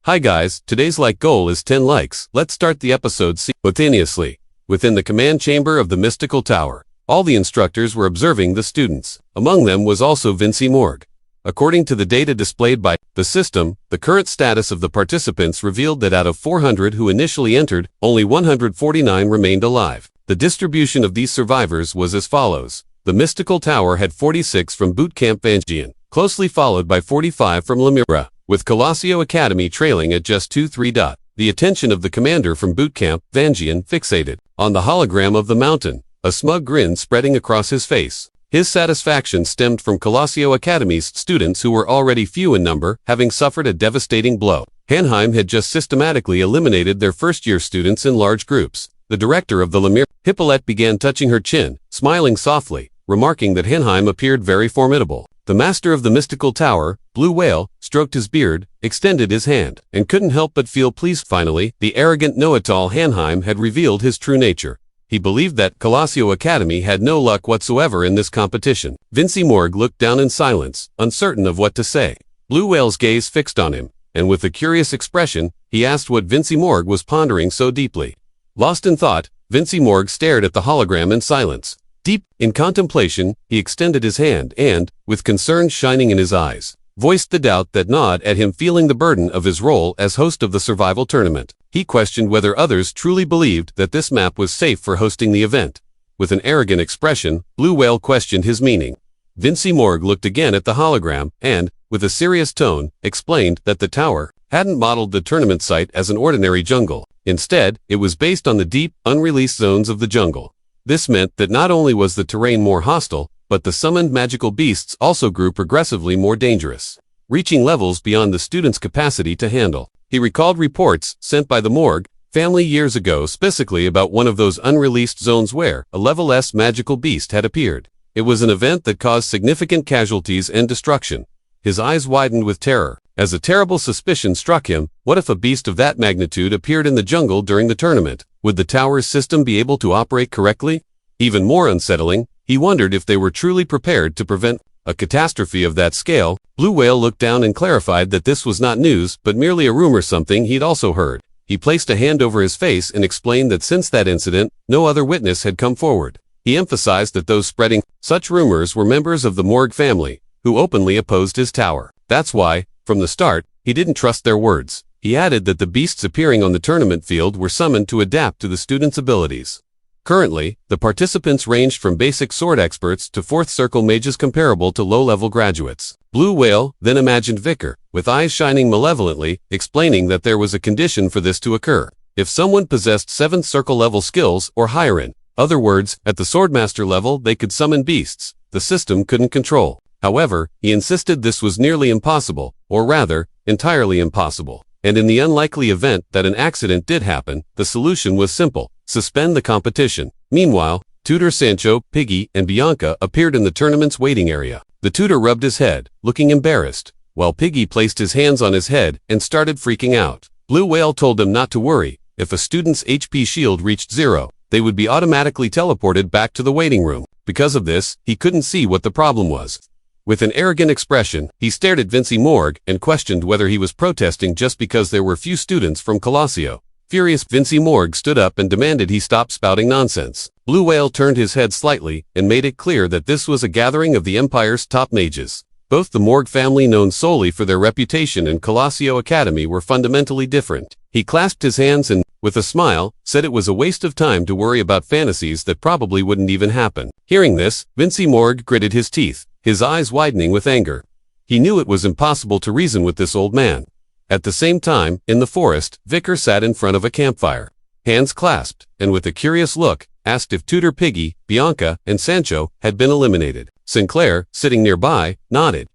Hi guys, today's like goal is 10 likes. Let's start the episode simultaneously. Within the command chamber of the mystical tower, all the instructors were observing the students. Among them was also Vinci Morgue. According to the data displayed by the system, the current status of the participants revealed that out of 400 who initially entered, only 149 remained alive. The distribution of these survivors was as follows. The mystical tower had 46 from Boot Camp Vangian, closely followed by 45 from Lemura, with Colosio Academy trailing at just 2-3. The attention of the commander from Boot Camp Vangian fixated on the hologram of the mountain, a smug grin spreading across his face. His satisfaction stemmed from Colosio Academy's students who were already few in number, having suffered a devastating blow. Hanheim had just systematically eliminated their first-year students in large groups. The director of the Lemur, Hippolyte, began touching her chin, smiling softly, remarking that Hanheim appeared very formidable. The master of the mystical tower, Blue Whale, stroked his beard, extended his hand, and couldn't help but feel pleased. Finally, the arrogant know-it-all Hanheim had revealed his true nature. He believed that Colosio Academy had no luck whatsoever in this competition. Vinci Morgue looked down in silence, uncertain of what to say. Blue Whale's gaze fixed on him, and with a curious expression, he asked what Vinci Morgue was pondering so deeply. Lost in thought, Vinci Morgue stared at the hologram in silence. Deep in contemplation, he extended his hand and, with concern shining in his eyes, voiced the doubt that gnawed at him, feeling the burden of his role as host of the survival tournament. He questioned whether others truly believed that this map was safe for hosting the event. With an arrogant expression, Blue Whale questioned his meaning. Vinci Morgue looked again at the hologram and, with a serious tone, explained that the tower hadn't modeled the tournament site as an ordinary jungle. Instead, it was based on the deep, unreleased zones of the jungle. This meant that not only was the terrain more hostile, but the summoned magical beasts also grew progressively more dangerous, reaching levels beyond the students' capacity to handle. He recalled reports sent by the Morgue family years ago specifically about one of those unreleased zones where a level S magical beast had appeared. It was an event that caused significant casualties and destruction. His eyes widened with terror, as a terrible suspicion struck him. What if a beast of that magnitude appeared in the jungle during the tournament? Would the tower's system be able to operate correctly? Even more unsettling, he wondered if they were truly prepared to prevent a catastrophe of that scale. Blue Whale looked down and clarified that this was not news, but merely a rumor, something he'd also heard. He placed a hand over his face and explained that since that incident, no other witness had come forward. He emphasized that those spreading such rumors were members of the Morgue family, who openly opposed his tower. That's why, from the start, he didn't trust their words. He added that the beasts appearing on the tournament field were summoned to adapt to the students' abilities. Currently, the participants ranged from basic sword experts to fourth circle mages comparable to low-level graduates. Blue Whale then imagined Vikir, with eyes shining malevolently, explaining that there was a condition for this to occur. If someone possessed 7th circle level skills or higher, in other words, at the swordmaster level, they could summon beasts the system couldn't control. However, he insisted this was nearly impossible, or rather, entirely impossible. And in the unlikely event that an accident did happen, the solution was simple: suspend the competition. Meanwhile, Tutor Sancho, Piggy, and Bianca appeared in the tournament's waiting area. The tutor rubbed his head, looking embarrassed, while Piggy placed his hands on his head and started freaking out. Blue Whale told them not to worry. If a student's HP shield reached 0, they would be automatically teleported back to the waiting room. Because of this, he couldn't see what the problem was. With an arrogant expression, he stared at Vinci Morgue and questioned whether he was protesting just because there were few students from Colosio. Furious, Vinci Morgue stood up and demanded he stop spouting nonsense. Blue Whale turned his head slightly and made it clear that this was a gathering of the Empire's top mages. Both the Morgue family, known solely for their reputation, and Colosio Academy were fundamentally different. He clasped his hands and, with a smile, said it was a waste of time to worry about fantasies that probably wouldn't even happen. Hearing this, Vinci Morgue gritted his teeth, his eyes widening with anger. He knew it was impossible to reason with this old man. At the same time, in the forest, Vikir sat in front of a campfire, hands clasped, and with a curious look, asked if Tutor Piggy, Bianca, and Sancho had been eliminated. Sinclair, sitting nearby, nodded.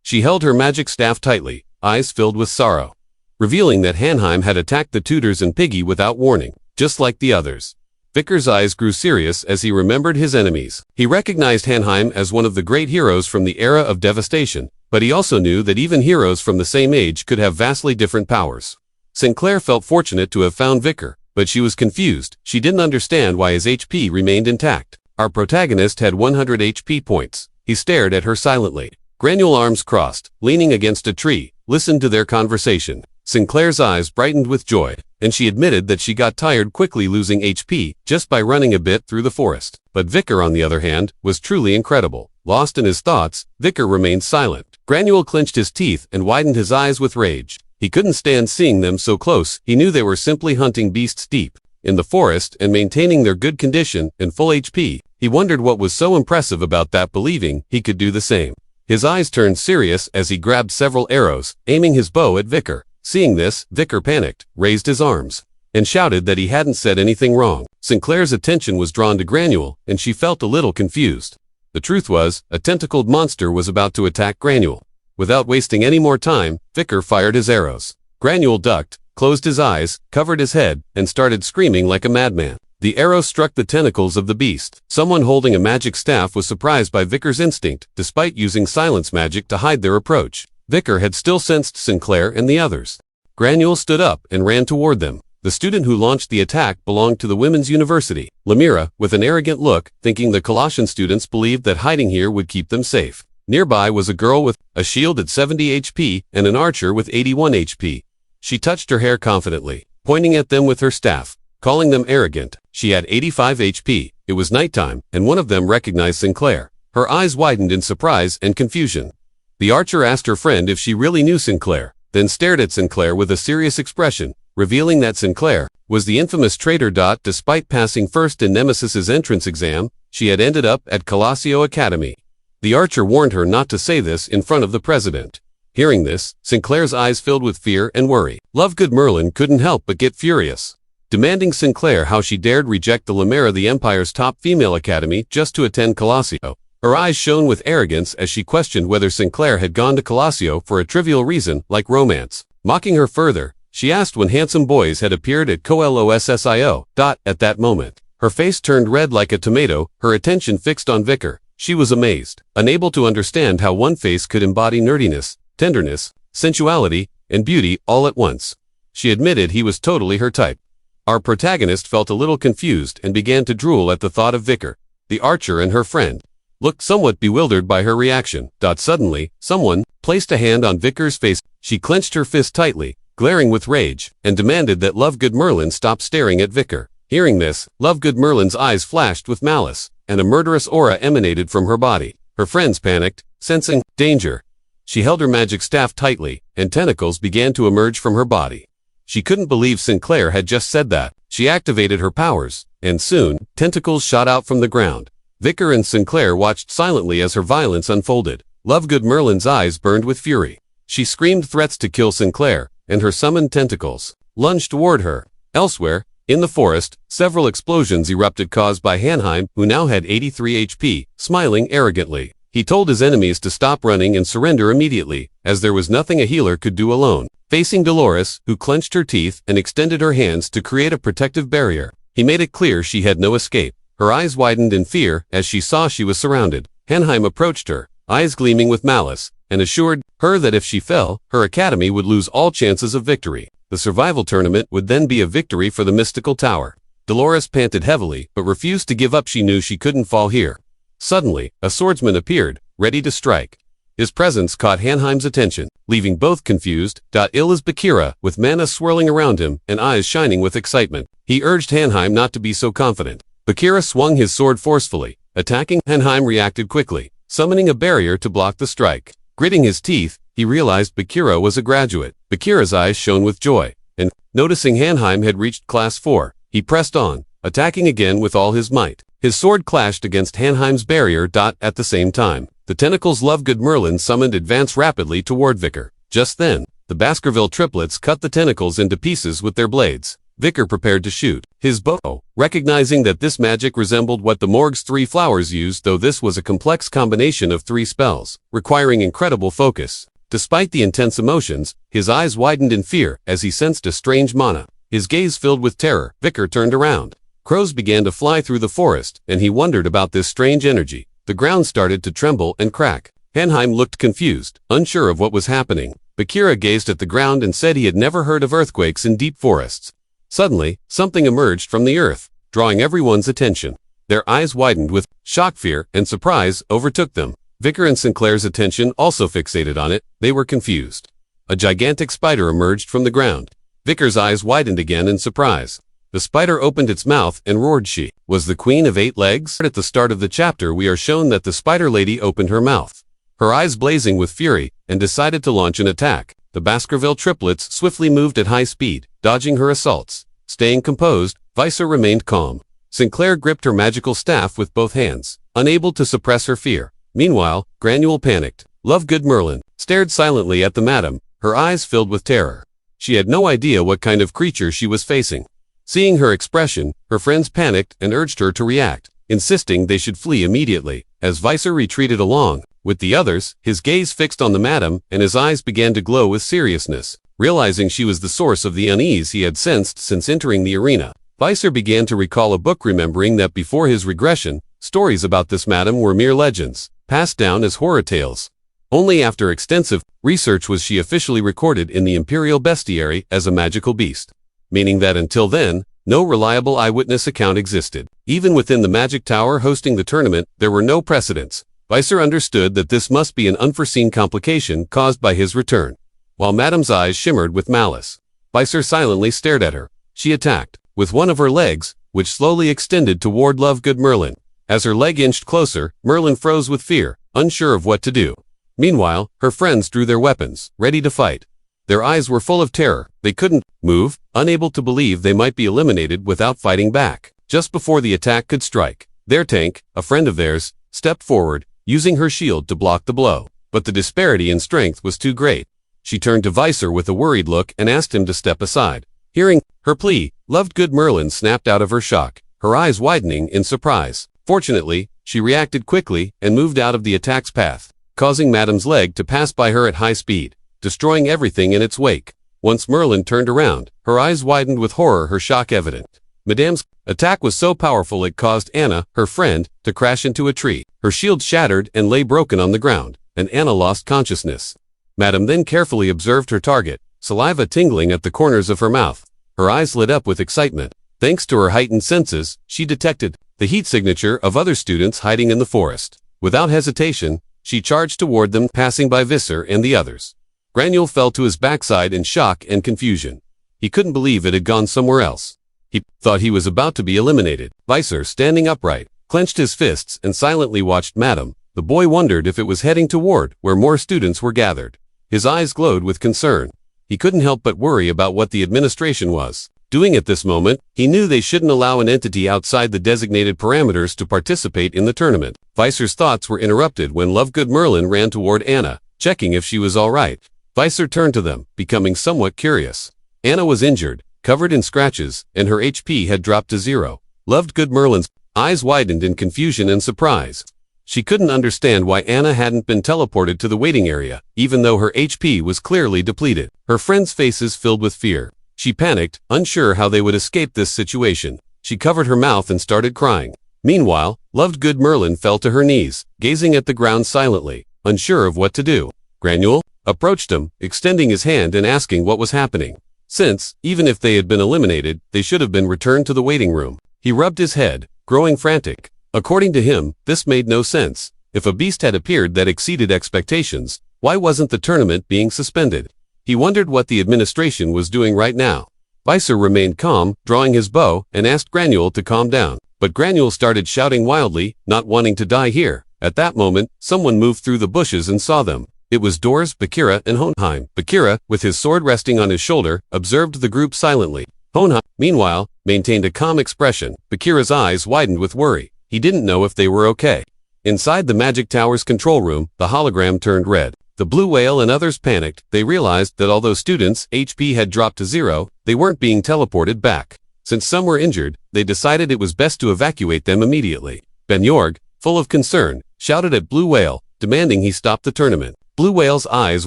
She held her magic staff tightly, eyes filled with sorrow, revealing that Hanheim had attacked the tutors and Piggy without warning, just like the others. Vikir's eyes grew serious as he remembered his enemies. He recognized Hanheim as one of the great heroes from the era of devastation, but he also knew that even heroes from the same age could have vastly different powers. Sinclair felt fortunate to have found Vikir, but she was confused. She didn't understand why his HP remained intact. Our protagonist had 100 HP points. He stared at her silently. Granule, arms crossed, leaning against a tree, listened to their conversation. Sinclair's eyes brightened with joy, and she admitted that she got tired quickly losing HP just by running a bit through the forest. But Vikir, on the other hand, was truly incredible. Lost in his thoughts, Vikir remained silent. Granule clenched his teeth and widened his eyes with rage. He couldn't stand seeing them so close. He knew they were simply hunting beasts deep in the forest and maintaining their good condition and full HP. He wondered what was so impressive about that, believing he could do the same. His eyes turned serious as he grabbed several arrows, aiming his bow at Vikir. Seeing this, Vikir panicked, raised his arms, and shouted that he hadn't said anything wrong. Sinclair's attention was drawn to Granule, and she felt a little confused. The truth was, a tentacled monster was about to attack Granule. Without wasting any more time, Vikir fired his arrows. Granule ducked, closed his eyes, covered his head, and started screaming like a madman. The arrow struck the tentacles of the beast. Someone holding a magic staff was surprised by Vikir's instinct, despite using silence magic to hide their approach. Vikir had still sensed Sinclair and the others. Granule stood up and ran toward them. The student who launched the attack belonged to the Women's University. Lemira, with an arrogant look, thinking the Colossian students believed that hiding here would keep them safe. Nearby was a girl with a shield at 70 HP and an archer with 81 HP. She touched her hair confidently, pointing at them with her staff, calling them arrogant. She had 85 HP. It was nighttime, and one of them recognized Sinclair. Her eyes widened in surprise and confusion. The archer asked her friend if she really knew Sinclair, then stared at Sinclair with a serious expression, revealing that Sinclair was the infamous traitor. Despite passing first in Nemesis's entrance exam, she had ended up at Colossio Academy. The archer warned her not to say this in front of the president. Hearing this, Sinclair's eyes filled with fear and worry. Lovegood Merlin couldn't help but get furious, demanding Sinclair how she dared reject the Lemira, the Empire's top female academy, just to attend Colossio. Her eyes shone with arrogance as she questioned whether Sinclair had gone to Colossio for a trivial reason like romance. Mocking her further, she asked when handsome boys had appeared at Colossio. At that moment, her face turned red like a tomato, her attention fixed on Vikir. She was amazed, unable to understand how one face could embody nerdiness, tenderness, sensuality, and beauty all at once. She admitted he was totally her type. Our protagonist felt a little confused and began to drool at the thought of Vikir. The archer and her friend looked somewhat bewildered by her reaction. Suddenly, someone placed a hand on Vikir's face. She clenched her fist tightly, glaring with rage, and demanded that Lovegood Merlin stop staring at Vikir. Hearing this, Lovegood Merlin's eyes flashed with malice, and a murderous aura emanated from her body. Her friends panicked, sensing danger. She held her magic staff tightly, and tentacles began to emerge from her body. She couldn't believe Sinclair had just said that. She activated her powers, and soon, tentacles shot out from the ground. Vikir and Sinclair watched silently as her violence unfolded. Lovegood Merlin's eyes burned with fury. She screamed threats to kill Sinclair, and her summoned tentacles lunged toward her. Elsewhere, in the forest, several explosions erupted caused by Hanheim, who now had 83 HP, smiling arrogantly. He told his enemies to stop running and surrender immediately, as there was nothing a healer could do alone. Facing Dolores, who clenched her teeth and extended her hands to create a protective barrier, he made it clear she had no escape. Her eyes widened in fear as she saw she was surrounded. Hanheim approached her, eyes gleaming with malice, and assured her that if she fell, her academy would lose all chances of victory. The survival tournament would then be a victory for the mystical tower. Dolores panted heavily, but refused to give up. She knew she couldn't fall here. Suddenly, a swordsman appeared, ready to strike. His presence caught Hanheim's attention, leaving both confused. Ill as Bakira, with mana swirling around him and eyes shining with excitement. He urged Hanheim not to be so confident. Bakira swung his sword forcefully, attacking. Hanheim reacted quickly, summoning a barrier to block the strike. Gritting his teeth, he realized Bakira was a graduate. Bakira's eyes shone with joy, and, noticing Hanheim had reached Class 4, he pressed on, attacking again with all his might. His sword clashed against Hanheim's barrier. At the same time, the tentacles Lovegood Merlin summoned advanced rapidly toward Vikir. Just then, the Baskerville triplets cut the tentacles into pieces with their blades. Vikir prepared to shoot his bow, recognizing that this magic resembled what the Morgue's 3 flowers used, though this was a complex combination of 3 spells, requiring incredible focus. Despite the intense emotions, his eyes widened in fear as he sensed a strange mana. His gaze filled with terror. Vikir turned around. Crows began to fly through the forest, and he wondered about this strange energy. The ground started to tremble and crack. Hanheim looked confused, unsure of what was happening. Bakira gazed at the ground and said he had never heard of earthquakes in deep forests. Suddenly, something emerged from the earth, drawing everyone's attention. Their eyes widened with shock, fear, and surprise overtook them. Vikir and Sinclair's attention also fixated on it. They were confused. a gigantic spider emerged from the ground. Vikir's eyes widened again in surprise. The spider opened its mouth and roared. She was the queen of 8 legs. At the start of the chapter we are shown that the spider lady opened her mouth, her eyes blazing with fury, and decided to launch an attack. The Baskerville triplets swiftly moved at high speed, dodging her assaults. Staying composed, Visor remained calm. Sinclair gripped her magical staff with both hands, unable to suppress her fear. Meanwhile, Granule panicked. Lovegood Merlin stared silently at the madam, her eyes filled with terror. She had no idea what kind of creature she was facing. Seeing her expression, her friends panicked and urged her to react, insisting they should flee immediately. As Visor retreated along with the others, his gaze fixed on the madam and his eyes began to glow with seriousness. Realizing she was the source of the unease he had sensed since entering the arena, Visor began to recall a book, remembering that before his regression, stories about this madam were mere legends, passed down as horror tales. Only after extensive research was she officially recorded in the Imperial Bestiary as a magical beast, meaning that until then, no reliable eyewitness account existed. Even within the Magic Tower hosting the tournament, there were no precedents. Visor understood that this must be an unforeseen complication caused by his return. While Madam's eyes shimmered with malice, Visor silently stared at her. She attacked with one of her legs, which slowly extended toward Lovegood Merlin. As her leg inched closer, Merlin froze with fear, unsure of what to do. Meanwhile, her friends drew their weapons, ready to fight. Their eyes were full of terror. They couldn't move, unable to believe they might be eliminated without fighting back. Just before the attack could strike, their tank, a friend of theirs, stepped forward, using her shield to block the blow. But the disparity in strength was too great. She turned to Visor with a worried look and asked him to step aside. Hearing her plea, Lovegood Merlin snapped out of her shock, her eyes widening in surprise. Fortunately, she reacted quickly and moved out of the attack's path, causing Madam's leg to pass by her at high speed, destroying everything in its wake. Once Merlin turned around, her eyes widened with horror, her shock evident. Madame's attack was so powerful it caused Anna, her friend, to crash into a tree. Her shield shattered and lay broken on the ground, and Anna lost consciousness. Madame then carefully observed her target, saliva tingling at the corners of her mouth. Her eyes lit up with excitement. Thanks to her heightened senses, she detected the heat signature of other students hiding in the forest. Without hesitation, she charged toward them, passing by Visor and the others. Granule fell to his backside in shock and confusion. He couldn't believe it had gone somewhere else. He thought he was about to be eliminated. Visor, standing upright, clenched his fists and silently watched Madame. The boy wondered if it was heading toward where more students were gathered. His eyes glowed with concern. He couldn't help but worry about what the administration was doing at this moment. He knew they shouldn't allow an entity outside the designated parameters to participate in the tournament. Visor's thoughts were interrupted when Lovegood Merlin ran toward Anna, checking if she was all right. Visor turned to them, becoming somewhat curious. Anna was injured, covered in scratches, and her HP had dropped to 0. Lovegood Merlin's eyes widened in confusion and surprise. She couldn't understand why Anna hadn't been teleported to the waiting area, even though her HP was clearly depleted. Her friends' faces filled with fear. She panicked, unsure how they would escape this situation. She covered her mouth and started crying. Meanwhile, Lovegood Merlin fell to her knees, gazing at the ground silently, unsure of what to do. Granule approached him, extending his hand and asking what was happening, since, even if they had been eliminated, they should have been returned to the waiting room. He rubbed his head, growing frantic. According to him, this made no sense. If a beast had appeared that exceeded expectations, why wasn't the tournament being suspended? He wondered what the administration was doing right now. Visor remained calm, drawing his bow, and asked Granule to calm down. But Granule started shouting wildly, not wanting to die here. At that moment, someone moved through the bushes and saw them. It was Dors, Bakira, and Hound. Bakira, with his sword resting on his shoulder, observed the group silently. Hound, meanwhile, maintained a calm expression. Bakira's eyes widened with worry. He didn't know if they were okay. Inside the Magic Tower's control room, the hologram turned red. The blue whale and others panicked. They realized that although students' HP had dropped to 0, they weren't being teleported back. Since some were injured, they decided it was best to evacuate them immediately. Ben Yorg, full of concern, shouted at Blue Whale, demanding he stop the tournament. Blue Whale's eyes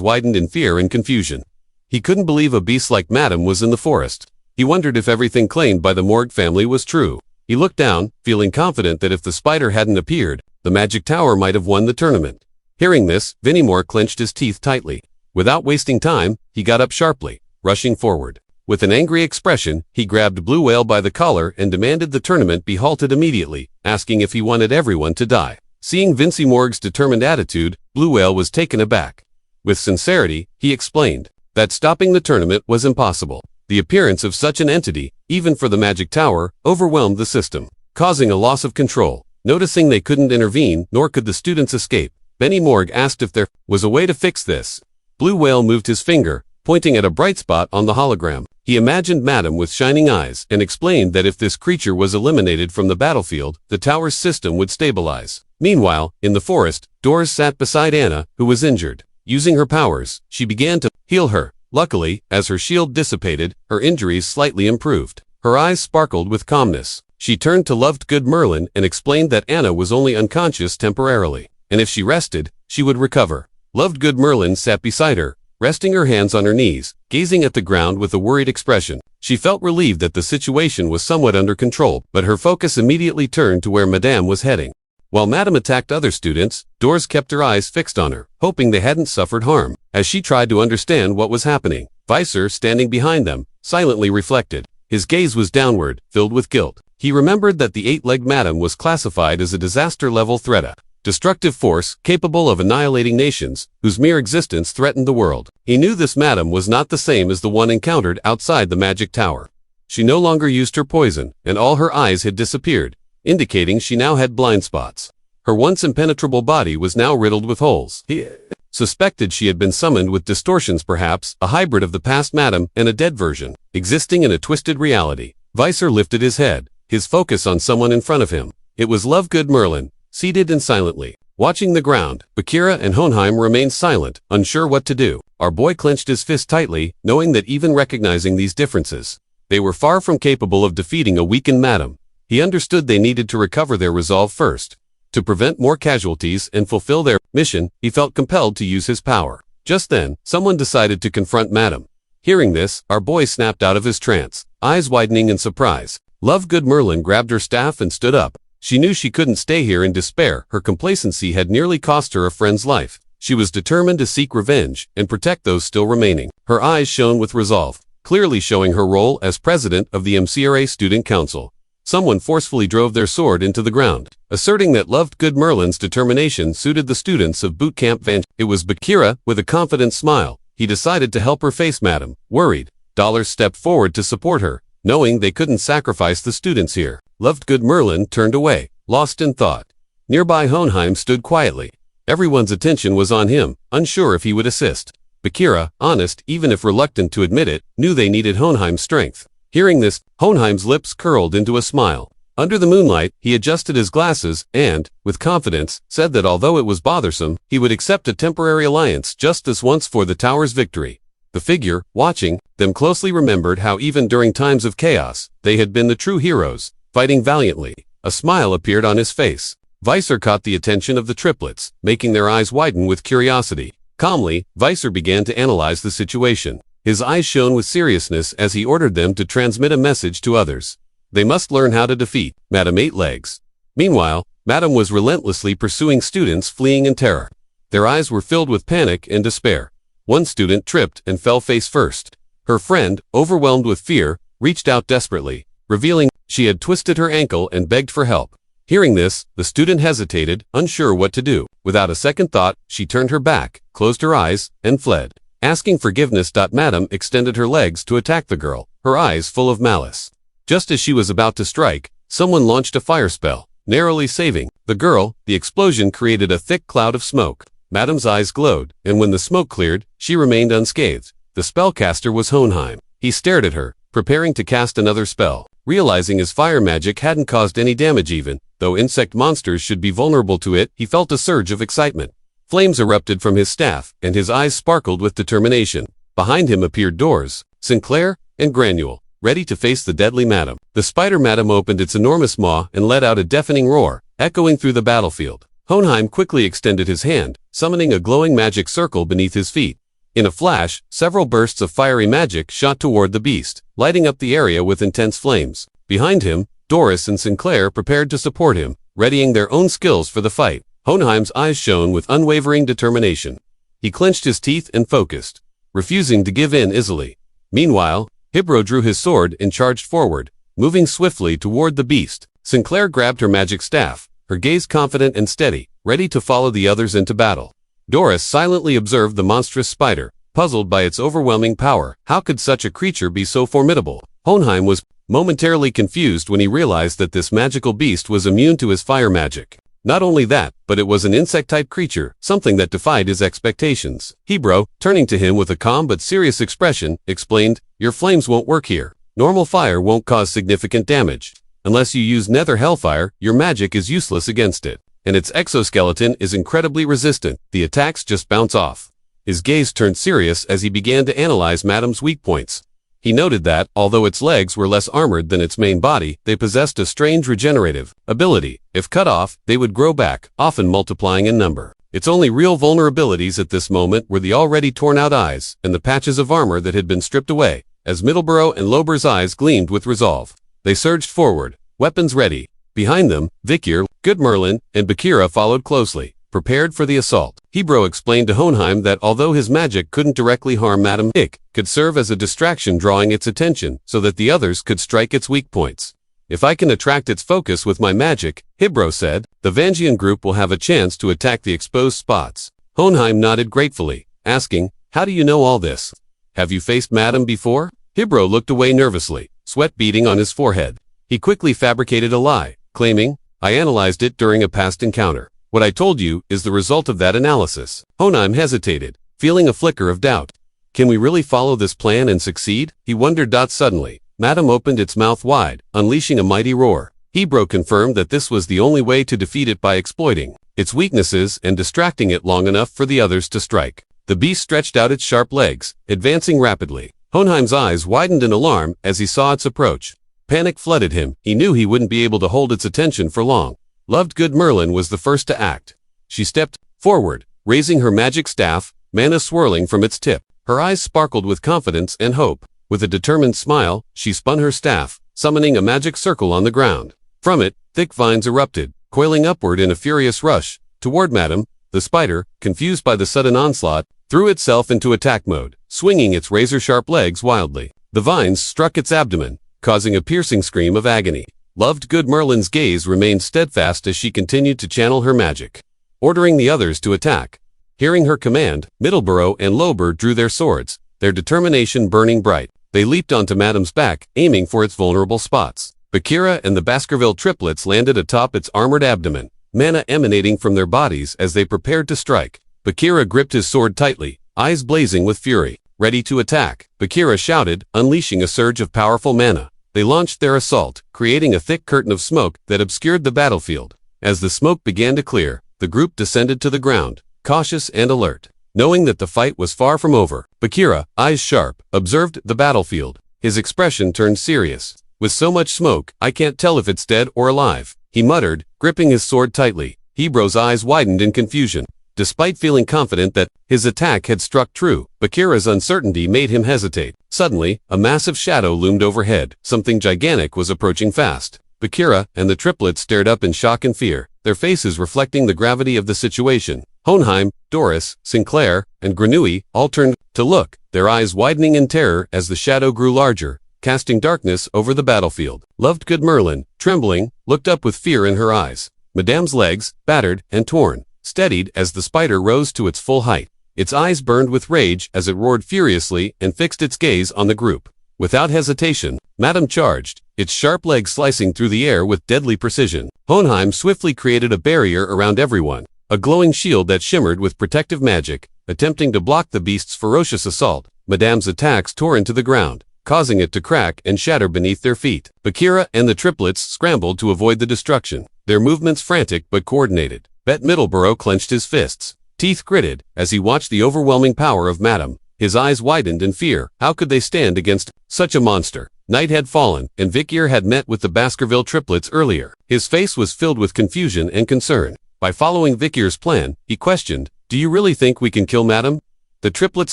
widened in fear and confusion. He couldn't believe a beast like Madame was in the forest. He wondered if everything claimed by the Morg family was true. He looked down, feeling confident that if the spider hadn't appeared, the Magic Tower might have won the tournament. Hearing this, Vinimore clenched his teeth tightly. Without wasting time, he got up sharply, rushing forward. With an angry expression, he grabbed Blue Whale by the collar and demanded the tournament be halted immediately, asking if he wanted everyone to die. Seeing Vincy Morg's determined attitude, Blue Whale was taken aback. With sincerity, he explained, that stopping the tournament was impossible. The appearance of such an entity, even for the magic tower, overwhelmed the system, causing a loss of control. Noticing they couldn't intervene, nor could the students escape, Benny Morg asked if there was a way to fix this. Blue Whale moved his finger, pointing at a bright spot on the hologram. He imagined Madam with shining eyes and explained that if this creature was eliminated from the battlefield, the tower's system would stabilize. Meanwhile, in the forest, Doris sat beside Anna, who was injured. Using her powers, she began to heal her. Luckily, as her shield dissipated, her injuries slightly improved. Her eyes sparkled with calmness. She turned to Loved Good Merlin and explained that Anna was only unconscious temporarily, and if she rested, she would recover. Loved Good Merlin sat beside her, resting her hands on her knees, gazing at the ground with a worried expression. She felt relieved that the situation was somewhat under control, but her focus immediately turned to where Madame was heading. While Madame attacked other students, Doris kept her eyes fixed on her, hoping they hadn't suffered harm. As she tried to understand what was happening, Visor, standing behind them, silently reflected. His gaze was downward, filled with guilt. He remembered that the eight-legged Madame was classified as a disaster-level threat, a destructive force capable of annihilating nations, whose mere existence threatened the world. He knew this Madame was not the same as the one encountered outside the magic tower. She no longer used her poison, and all her eyes had disappeared, indicating she now had blind spots. Her once impenetrable body was now riddled with holes. He suspected she had been summoned with distortions, perhaps a hybrid of the past Madame and a dead version, existing in a twisted reality. Visor lifted his head, his focus on someone in front of him. It was Lovegood Merlin, seated and silently watching the ground. Bakira and Hohenheim remained silent, unsure what to do. Our boy clenched his fist tightly, knowing that even recognizing these differences, they were far from capable of defeating a weakened Madame. He understood they needed to recover their resolve first. To prevent more casualties and fulfill their mission, he felt compelled to use his power. Just then, someone decided to confront Madame. Hearing this, our boy snapped out of his trance, eyes widening in surprise. Lovegood Merlin grabbed her staff and stood up. She knew she couldn't stay here in despair. Her complacency had nearly cost her a friend's life. She was determined to seek revenge and protect those still remaining. Her eyes shone with resolve, clearly showing her role as president of the MCRA Student Council. Someone forcefully drove their sword into the ground, asserting that Lovegood Merlin's determination suited the students of Boot Camp Van. It was Bakira, with a confident smile. He decided to help her face Madame. Worried, Dollars stepped forward to support her, knowing they couldn't sacrifice the students here. Lovegood Merlin turned away, lost in thought. Nearby Hohenheim stood quietly. Everyone's attention was on him, unsure if he would assist. Bakira, honest even if reluctant to admit it, knew they needed Hohenheim's strength. Hearing this, Hohenheim's lips curled into a smile. Under the moonlight, he adjusted his glasses and, with confidence, said that although it was bothersome, he would accept a temporary alliance just this once for the tower's victory. The figure, watching them closely, remembered how even during times of chaos, they had been the true heroes, fighting valiantly. A smile appeared on his face. Visor caught the attention of the triplets, making their eyes widen with curiosity. Calmly, Visor began to analyze the situation. His eyes shone with seriousness as he ordered them to transmit a message to others. They must learn how to defeat Madame Eightlegs. Meanwhile, Madame was relentlessly pursuing students fleeing in terror. Their eyes were filled with panic and despair. One student tripped and fell face first. Her friend, overwhelmed with fear, reached out desperately, revealing she had twisted her ankle and begged for help. Hearing this, the student hesitated, unsure what to do. Without a second thought, she turned her back, closed her eyes, and fled. Asking forgiveness, Madame extended her legs to attack the girl, her eyes full of malice. Just as she was about to strike, someone launched a fire spell, narrowly saving the girl. The explosion created a thick cloud of smoke. Madame's eyes glowed, and when the smoke cleared, she remained unscathed. The spellcaster was Hohenheim. He stared at her, preparing to cast another spell. Realizing his fire magic hadn't caused any damage, even though insect monsters should be vulnerable to it, he felt a surge of excitement. Flames erupted from his staff, and his eyes sparkled with determination. Behind him appeared Doors, Sinclair, and Granule, ready to face the deadly Madame. The spider Madame opened its enormous maw and let out a deafening roar, echoing through the battlefield. Hohenheim quickly extended his hand, summoning a glowing magic circle beneath his feet. In a flash, several bursts of fiery magic shot toward the beast, lighting up the area with intense flames. Behind him, Doris and Sinclair prepared to support him, readying their own skills for the fight. Hohenheim's eyes shone with unwavering determination. He clenched his teeth and focused, refusing to give in easily. Meanwhile, Hibro drew his sword and charged forward, moving swiftly toward the beast. Sinclair grabbed her magic staff, her gaze confident and steady, ready to follow the others into battle. Doris silently observed the monstrous spider, puzzled by its overwhelming power. How could such a creature be so formidable? Hohenheim was momentarily confused when he realized that this magical beast was immune to his fire magic. Not only that, but it was an insect-type creature, something that defied his expectations. Hebro, turning to him with a calm but serious expression, explained, "Your flames won't work here. Normal fire won't cause significant damage. Unless you use nether hellfire, your magic is useless against it. And its exoskeleton is incredibly resistant. The attacks just bounce off." His gaze turned serious as he began to analyze Madame's weak points. He noted that, although its legs were less armored than its main body, they possessed a strange regenerative ability. If cut off, they would grow back, often multiplying in number. Its only real vulnerabilities at this moment were the already torn-out eyes and the patches of armor that had been stripped away. As Middleborough and Lober's eyes gleamed with resolve, they surged forward, weapons ready. Behind them, Vikir, Good Merlin, and Bakira followed closely, prepared for the assault. Hebro explained to Hohenheim that although his magic couldn't directly harm Madame, it could serve as a distraction, drawing its attention so that the others could strike its weak points. "If I can attract its focus with my magic," Hebro said, "the Vangian group will have a chance to attack the exposed spots." Hohenheim nodded gratefully, asking, "How do you know all this? Have you faced Madame before?" Hebro looked away nervously, sweat beading on his forehead. He quickly fabricated a lie, claiming, "I analyzed it during a past encounter. What I told you is the result of that analysis." Hohenheim hesitated, feeling a flicker of doubt. Can we really follow this plan and succeed? He wondered. Suddenly, Madame opened its mouth wide, unleashing a mighty roar. Hebro confirmed that this was the only way to defeat it, by exploiting its weaknesses and distracting it long enough for the others to strike. The beast stretched out its sharp legs, advancing rapidly. Hohenheim's eyes widened in alarm as he saw its approach. Panic flooded him. He knew he wouldn't be able to hold its attention for long. Loved Good Merlin was the first to act. She stepped forward, raising her magic staff, mana swirling from its tip. Her eyes sparkled with confidence and hope. With a determined smile, she spun her staff, summoning a magic circle on the ground. From it, thick vines erupted, coiling upward in a furious rush. Toward Madame, the spider, confused by the sudden onslaught, threw itself into attack mode, swinging its razor-sharp legs wildly. The vines struck its abdomen, causing a piercing scream of agony. Loved Good Merlin's gaze remained steadfast as she continued to channel her magic, ordering the others to attack. Hearing her command, Middleborough and Lober drew their swords, their determination burning bright. They leaped onto Madame's back, aiming for its vulnerable spots. Bakira and the Baskerville triplets landed atop its armored abdomen, mana emanating from their bodies as they prepared to strike. Bakira gripped his sword tightly, eyes blazing with fury. Ready to attack, Bakira shouted, unleashing a surge of powerful mana. They launched their assault, creating a thick curtain of smoke that obscured the battlefield. As the smoke began to clear, the group descended to the ground, cautious and alert. Knowing that the fight was far from over, Bakira, eyes sharp, observed the battlefield. His expression turned serious. "With so much smoke, I can't tell if it's dead or alive," he muttered, gripping his sword tightly. Hebro's eyes widened in confusion. Despite feeling confident that his attack had struck true, Bakira's uncertainty made him hesitate. Suddenly, a massive shadow loomed overhead. Something gigantic was approaching fast. Bakira and the triplets stared up in shock and fear, their faces reflecting the gravity of the situation. Hohenheim, Doris, Sinclair, and Grenouille all turned to look, their eyes widening in terror as the shadow grew larger, casting darkness over the battlefield. Loved Good Merlin, trembling, looked up with fear in her eyes. Madame's legs, battered and torn, steadied as the spider rose to its full height. Its eyes burned with rage as it roared furiously and fixed its gaze on the group. Without hesitation, Madame charged, its sharp legs slicing through the air with deadly precision. Hohenheim swiftly created a barrier around everyone, a glowing shield that shimmered with protective magic, attempting to block the beast's ferocious assault. Madame's attacks tore into the ground, causing it to crack and shatter beneath their feet. Bakira and the triplets scrambled to avoid the destruction, their movements frantic but coordinated. Middleborough clenched his fists, teeth gritted, as he watched the overwhelming power of Madame. His eyes widened in fear. How could they stand against such a monster? Night had fallen, and Vikir had met with the Baskerville triplets earlier. His face was filled with confusion and concern. By following Vikir's plan, he questioned, "Do you really think we can kill Madame?" The triplets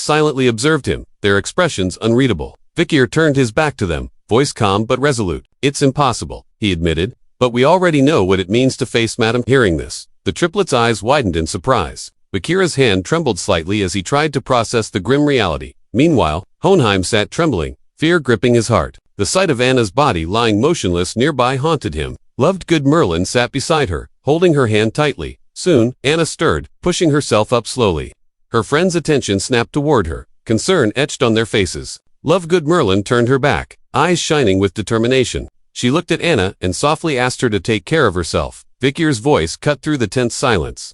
silently observed him, their expressions unreadable. Vikir turned his back to them, voice calm but resolute. "It's impossible," he admitted, "but we already know what it means to face Madame." Hearing this, the triplets' eyes widened in surprise. Bakira's hand trembled slightly as he tried to process the grim reality. Meanwhile, Hohenheim sat trembling, fear gripping his heart. The sight of Anna's body lying motionless nearby haunted him. Loved Good Merlin sat beside her, holding her hand tightly. Soon, Anna stirred, pushing herself up slowly. Her friend's attention snapped toward her, Concern etched on their faces. Lovegood Merlin turned her back, eyes shining with determination. She looked at Anna and softly asked her to take care of herself. Vikir's voice cut through the tense silence,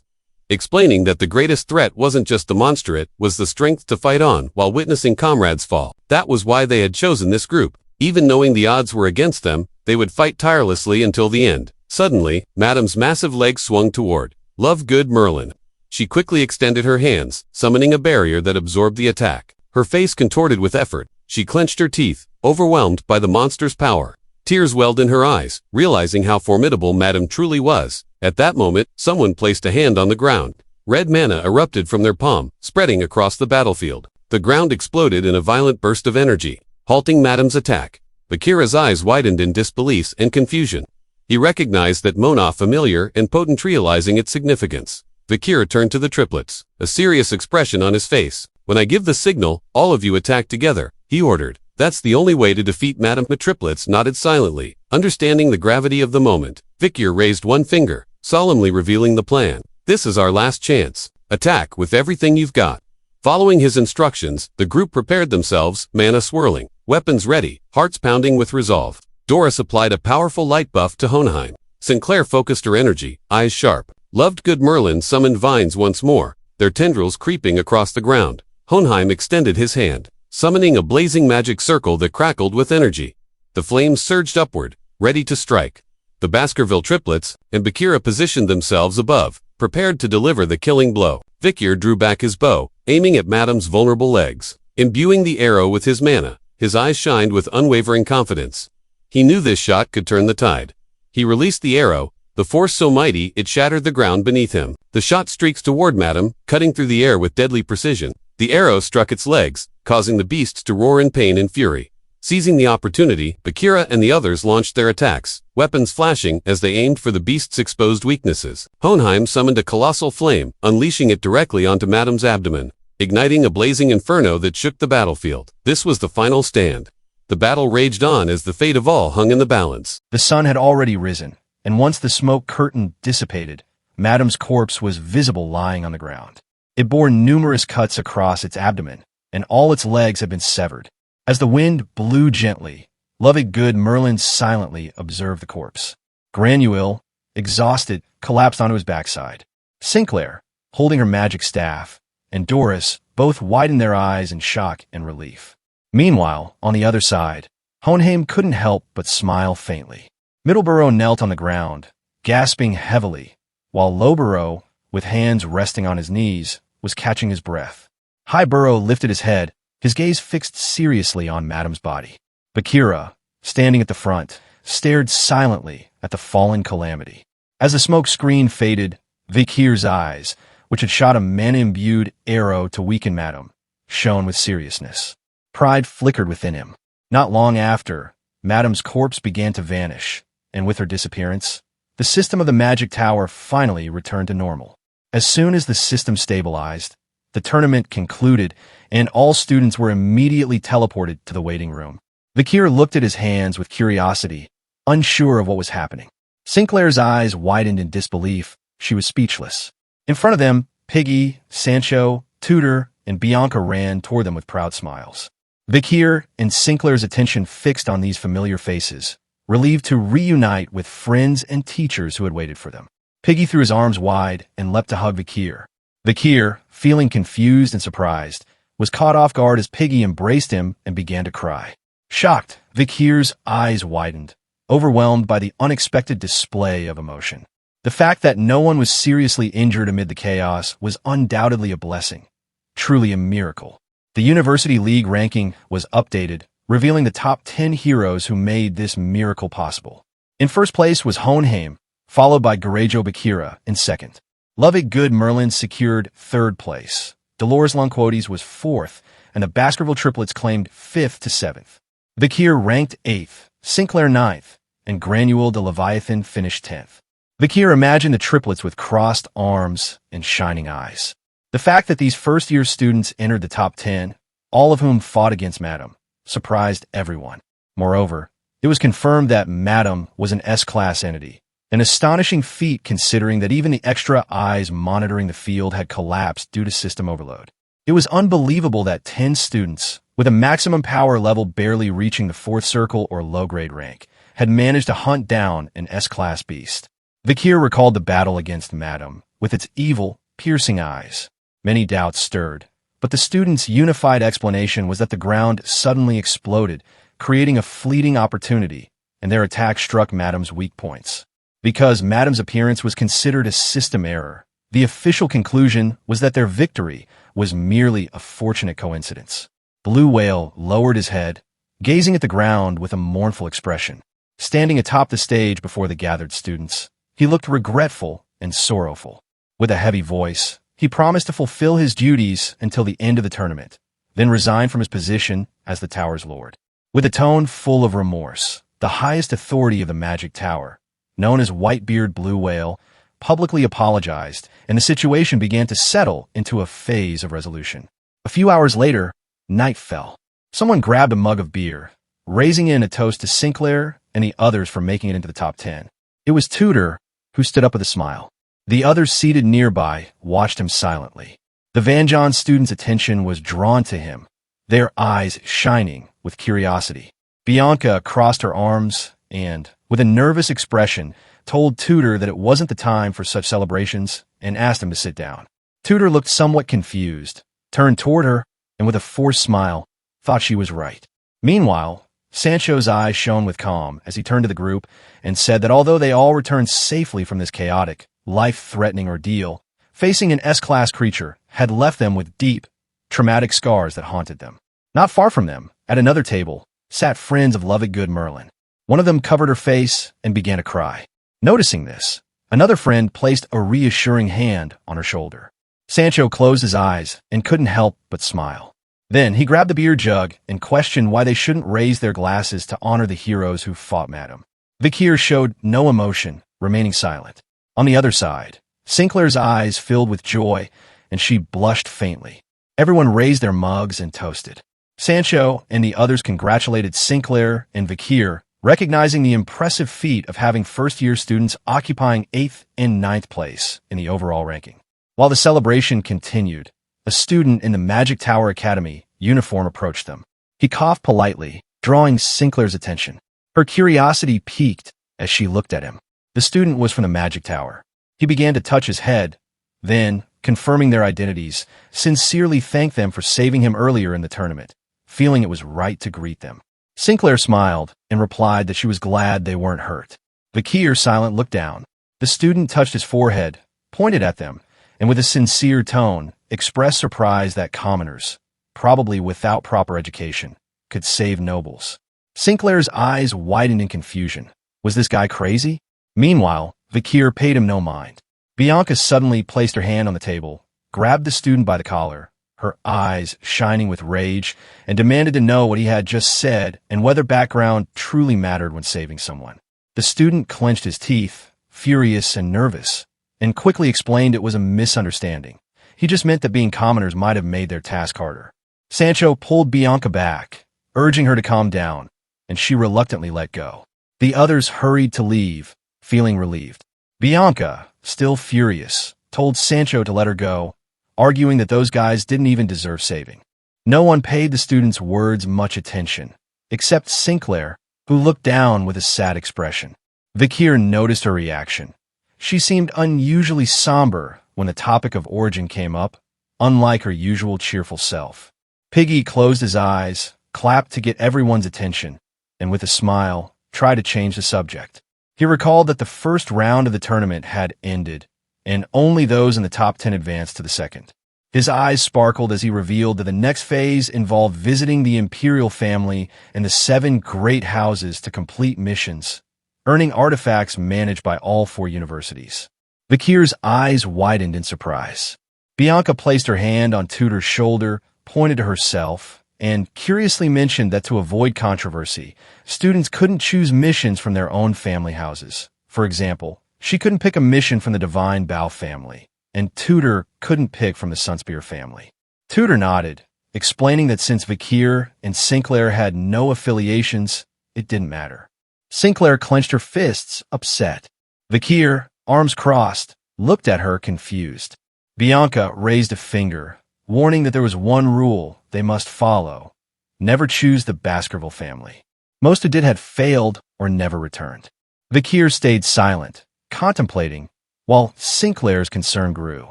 explaining that the greatest threat wasn't just the monster, it was the strength to fight on while witnessing comrades fall. That was why they had chosen this group. Even knowing the odds were against them, they would fight tirelessly until the end. Suddenly, Madame's massive legs swung toward Lovegood Merlin. She quickly extended her hands, summoning a barrier that absorbed the attack. Her face contorted with effort. She clenched her teeth, overwhelmed by the monster's power. Tears welled in her eyes, realizing how formidable Madame truly was. At that moment, someone placed a hand on the ground. Red mana erupted from their palm, spreading across the battlefield. The ground exploded in a violent burst of energy, halting Madame's attack. Vikir's eyes widened in disbelief and confusion. He recognized that Mona familiar and potent, realizing its significance. Vikir turned to the triplets, a serious expression on his face. When I give the signal, all of you attack together, he ordered. That's the only way to defeat Madame. The triplets nodded silently, understanding the gravity of the moment. Vikir raised one finger, solemnly revealing the plan. This is our last chance. Attack with everything you've got. Following his instructions, the group prepared themselves, mana swirling, weapons ready, hearts pounding with resolve. Doris applied a powerful light buff to Hohenheim. Sinclair focused her energy, eyes sharp. Lovegood Merlin summoned vines once more, their tendrils creeping across the ground. Hohenheim extended his hand, summoning a blazing magic circle that crackled with energy. The flames surged upward, ready to strike. The Baskerville triplets and Bakira positioned themselves above, prepared to deliver the killing blow. Vikir drew back his bow, aiming at Madame's vulnerable legs. Imbuing the arrow with his mana, his eyes shined with unwavering confidence. He knew this shot could turn the tide. He released the arrow, the force so mighty it shattered the ground beneath him. The shot streaks toward Madame, cutting through the air with deadly precision. The arrow struck its legs, causing the beasts to roar in pain and fury. Seizing the opportunity, Bakira and the others launched their attacks, weapons flashing as they aimed for the beast's exposed weaknesses. Hohenheim summoned a colossal flame, unleashing it directly onto Madame's abdomen, igniting a blazing inferno that shook the battlefield. This was the final stand. The battle raged on as the fate of all hung in the balance. The sun had already risen, and once the smoke curtain dissipated, Madame's corpse was visible lying on the ground. It bore numerous cuts across its abdomen, and all its legs had been severed. As the wind blew gently, Lovegood Merlin silently observed the corpse. Granuel, exhausted, collapsed onto his backside. Sinclair, holding her magic staff, and Doris both widened their eyes in shock and relief. Meanwhile, on the other side, Hohenheim couldn't help but smile faintly. Middleborough knelt on the ground, gasping heavily, while Lowborough, with hands resting on his knees, was catching his breath. Highborough lifted his head, his gaze fixed seriously on Madame's body. Bakira, standing at the front, stared silently at the fallen calamity. As the smoke screen faded, Vikir's eyes, which had shot a mana-imbued arrow to weaken Madame, shone with seriousness. Pride flickered within him. Not long after, Madame's corpse began to vanish, and with her disappearance, the system of the magic tower finally returned to normal. As soon as the system stabilized, the tournament concluded, and all students were immediately teleported to the waiting room. Vikir looked at his hands with curiosity, unsure of what was happening. Sinclair's eyes widened in disbelief. She was speechless. In front of them, Piggy, Sancho, Tudor, and Bianca ran toward them with proud smiles. Vikir and Sinclair's attention fixed on these familiar faces, relieved to reunite with friends and teachers who had waited for them. Piggy threw his arms wide and leapt to hug Vikir. Vikir, feeling confused and surprised, was caught off guard as Piggy embraced him and began to cry. Shocked, Vikir's eyes widened, overwhelmed by the unexpected display of emotion. The fact that no one was seriously injured amid the chaos was undoubtedly a blessing, truly a miracle. The University League ranking was updated, revealing the top 10 heroes who made this miracle possible. In first place was Hohenheim, followed by Garejo Bakira in second. Lovegood Merlin secured third place. Dolores Lonquotes was fourth, and the Baskerville triplets claimed 5th to 7th. Vikir ranked 8th, Sinclair 9th, and Granuel de Leviathan finished 10th. Vikir imagined the triplets with crossed arms and shining eyes. The fact that these first-year students entered the top 10, all of whom fought against Madame, surprised everyone. Moreover, it was confirmed that Madame was an S-class entity, an astonishing feat considering that even the extra eyes monitoring the field had collapsed due to system overload. It was unbelievable that 10 students, with a maximum power level barely reaching the 4th circle or low-grade rank, had managed to hunt down an S-class beast. Vikir recalled the battle against Madam, with its evil, piercing eyes. Many doubts stirred, but the students' unified explanation was that the ground suddenly exploded, creating a fleeting opportunity, and their attack struck Madam's weak points. Because Madam's appearance was considered a system error, the official conclusion was that their victory was merely a fortunate coincidence. Blue Whale lowered his head, gazing at the ground with a mournful expression. Standing atop the stage before the gathered students, he looked regretful and sorrowful. With a heavy voice, he promised to fulfill his duties until the end of the tournament, then resign from his position as the tower's lord. With a tone full of remorse, the highest authority of the Magic Tower, known as Whitebeard Blue Whale, publicly apologized, and the situation began to settle into a phase of resolution. A few hours later, night fell. Someone grabbed a mug of beer, raising in a toast to Sinclair and the others for making it into the top 10. It was Tudor, who stood up with a smile. The others seated nearby watched him silently. The Van John students' attention was drawn to him, their eyes shining with curiosity. Bianca crossed her arms and, with a nervous expression, told Tudor that it wasn't the time for such celebrations and asked him to sit down. Tudor looked somewhat confused, turned toward her, and with a forced smile, thought she was right. Meanwhile, Sancho's eyes shone with calm as he turned to the group and said that although they all returned safely from this chaotic, life-threatening ordeal, facing an S-class creature had left them with deep, traumatic scars that haunted them. Not far from them, at another table, sat friends of Lovegood Merlin. One of them covered her face and began to cry. Noticing this, another friend placed a reassuring hand on her shoulder. Sancho closed his eyes and couldn't help but smile. Then he grabbed the beer jug and questioned why they shouldn't raise their glasses to honor the heroes who fought Madam. Vikir showed no emotion, remaining silent. On the other side, Sinclair's eyes filled with joy, and she blushed faintly. Everyone raised their mugs and toasted. Sancho and the others congratulated Sinclair and Vikir, recognizing the impressive feat of having first-year students occupying 8th and 9th place in the overall ranking. While the celebration continued, a student in the Magic Tower Academy uniform approached them. He coughed politely, drawing Sinclair's attention. Her curiosity piqued as she looked at him. The student was from the Magic Tower. He began to touch his head, then, confirming their identities, sincerely thanked them for saving him earlier in the tournament, feeling it was right to greet them. Sinclair smiled and replied that she was glad they weren't hurt. Vikir, silent, looked down. The student touched his forehead, pointed at them, and with a sincere tone, expressed surprise that commoners, probably without proper education, could save nobles. Sinclair's eyes widened in confusion. Was this guy crazy? Meanwhile, Vikir paid him no mind. Bianca suddenly placed her hand on the table, grabbed the student by the collar, her eyes shining with rage, and demanded to know what he had just said and whether background truly mattered when saving someone. The student clenched his teeth, furious and nervous, and quickly explained it was a misunderstanding. He just meant that being commoners might have made their task harder. Sancho pulled Bianca back, urging her to calm down, and she reluctantly let go. The others hurried to leave, feeling relieved. Bianca, still furious, told Sancho to let her go, arguing that those guys didn't even deserve saving. No one paid the student's words much attention, except Sinclair, who looked down with a sad expression. Vikir noticed her reaction. She seemed unusually somber when the topic of origin came up, unlike her usual cheerful self. Piggy closed his eyes, clapped to get everyone's attention, and with a smile, tried to change the subject. He recalled that the first round of the tournament had ended, and only those in the top 10 advanced to the second. His eyes sparkled as he revealed that the next phase involved visiting the imperial family and the 7 great houses to complete missions, earning artifacts managed by all 4 universities. Vikir's eyes widened in surprise. Bianca placed her hand on Tudor's shoulder, pointed to herself, and curiously mentioned that to avoid controversy, students couldn't choose missions from their own family houses. For example, she couldn't pick a mission from the Divine Bow family, and Tudor couldn't pick from the Sunspear family. Tudor nodded, explaining that since Vikir and Sinclair had no affiliations, it didn't matter. Sinclair clenched her fists, upset. Vikir, arms crossed, looked at her confused. Bianca raised a finger, warning that there was one rule they must follow: never choose the Baskerville family. Most who did had failed or never returned. Vikir stayed silent, contemplating, while Sinclair's concern grew.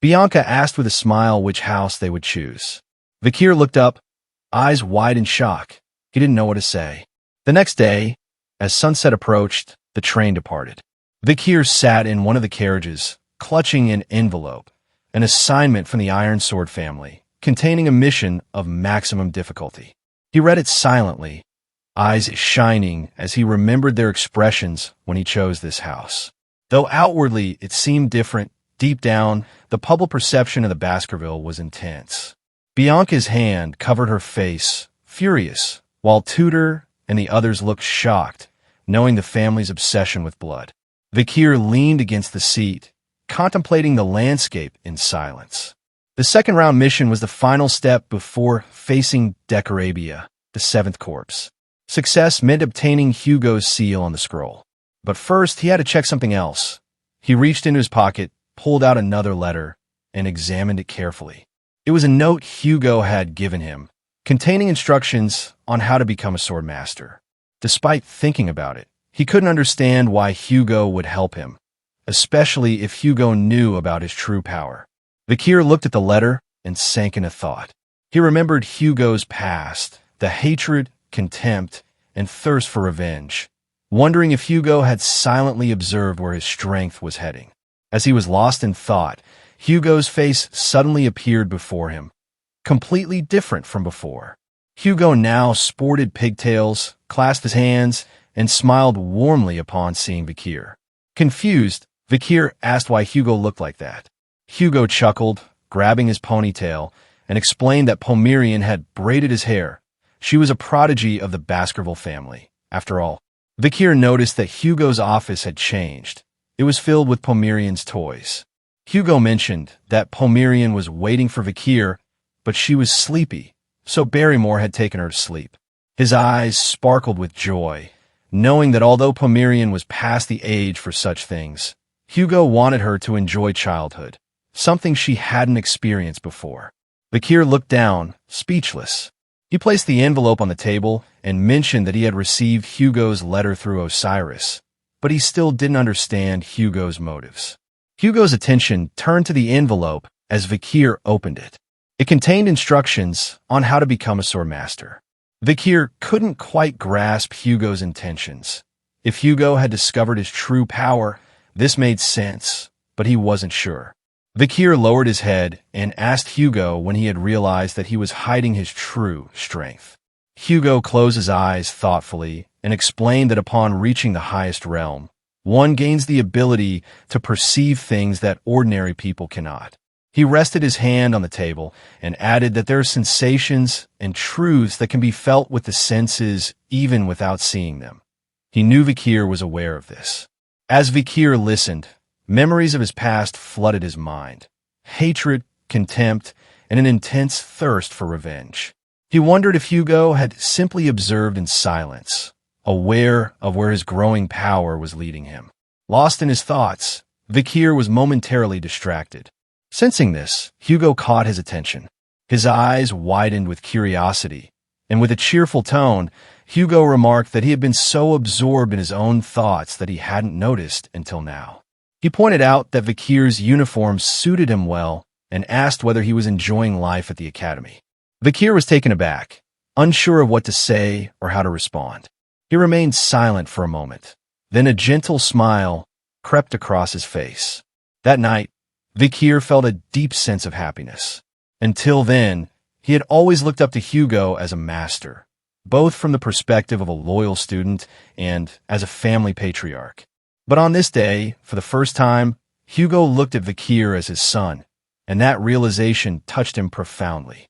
Bianca asked with a smile which house they would choose. Vikir looked up, eyes wide in shock. He didn't know what to say. The next day, as sunset approached, the train departed. Vikir sat in one of the carriages, clutching an envelope, an assignment from the Iron Sword family, containing a mission of maximum difficulty. He read it silently, eyes shining as he remembered their expressions when he chose this house. Though outwardly it seemed different, deep down, the public perception of the Baskerville was intense. Bianca's hand covered her face, furious, while Tudor and the others looked shocked, knowing the family's obsession with blood. Vikir leaned against the seat, contemplating the landscape in silence. The second round mission was the final step before facing Decorabia, the seventh corpse. Success meant obtaining Hugo's seal on the scroll. But first, he had to check something else. He reached into his pocket, pulled out another letter, and examined it carefully. It was a note Hugo had given him, containing instructions on how to become a sword master. Despite thinking about it, he couldn't understand why Hugo would help him, especially if Hugo knew about his true power. Vikir looked at the letter and sank into thought. He remembered Hugo's past, the hatred, contempt, and thirst for revenge, wondering if Hugo had silently observed where his strength was heading. As he was lost in thought, Hugo's face suddenly appeared before him, completely different from before. Hugo now sported pigtails, clasped his hands, and smiled warmly upon seeing Vikir. Confused, Vikir asked why Hugo looked like that. Hugo chuckled, grabbing his ponytail, and explained that Pomerian had braided his hair. She was a prodigy of the Baskerville family. After all, Vikir noticed that Hugo's office had changed. It was filled with Pomerian's toys. Hugo mentioned that Pomerian was waiting for Vikir, but she was sleepy, so Barrymore had taken her to sleep. His eyes sparkled with joy, knowing that although Pomerian was past the age for such things, Hugo wanted her to enjoy childhood, something she hadn't experienced before. Vikir looked down, speechless. He placed the envelope on the table and mentioned that he had received Hugo's letter through Osiris, but he still didn't understand Hugo's motives. Hugo's attention turned to the envelope as Vikir opened it. It contained instructions on how to become a sword master. Vikir couldn't quite grasp Hugo's intentions. If Hugo had discovered his true power, this made sense, but he wasn't sure. Vikir lowered his head and asked Hugo when he had realized that he was hiding his true strength. Hugo closed his eyes thoughtfully and explained that upon reaching the highest realm, one gains the ability to perceive things that ordinary people cannot. He rested his hand on the table and added that there are sensations and truths that can be felt with the senses even without seeing them. He knew Vikir was aware of this. As Vikir listened, memories of his past flooded his mind. Hatred, contempt, and an intense thirst for revenge. He wondered if Hugo had simply observed in silence, aware of where his growing power was leading him. Lost in his thoughts, Vikir was momentarily distracted. Sensing this, Hugo caught his attention. His eyes widened with curiosity, and with a cheerful tone, Hugo remarked that he had been so absorbed in his own thoughts that he hadn't noticed until now. He pointed out that Vikir's uniform suited him well and asked whether he was enjoying life at the academy. Vikir was taken aback, unsure of what to say or how to respond. He remained silent for a moment. Then a gentle smile crept across his face. That night, Vikir felt a deep sense of happiness. Until then, he had always looked up to Hugo as a master, both from the perspective of a loyal student and as a family patriarch. But on this day, for the first time, Hugo looked at Vikir as his son, and that realization touched him profoundly.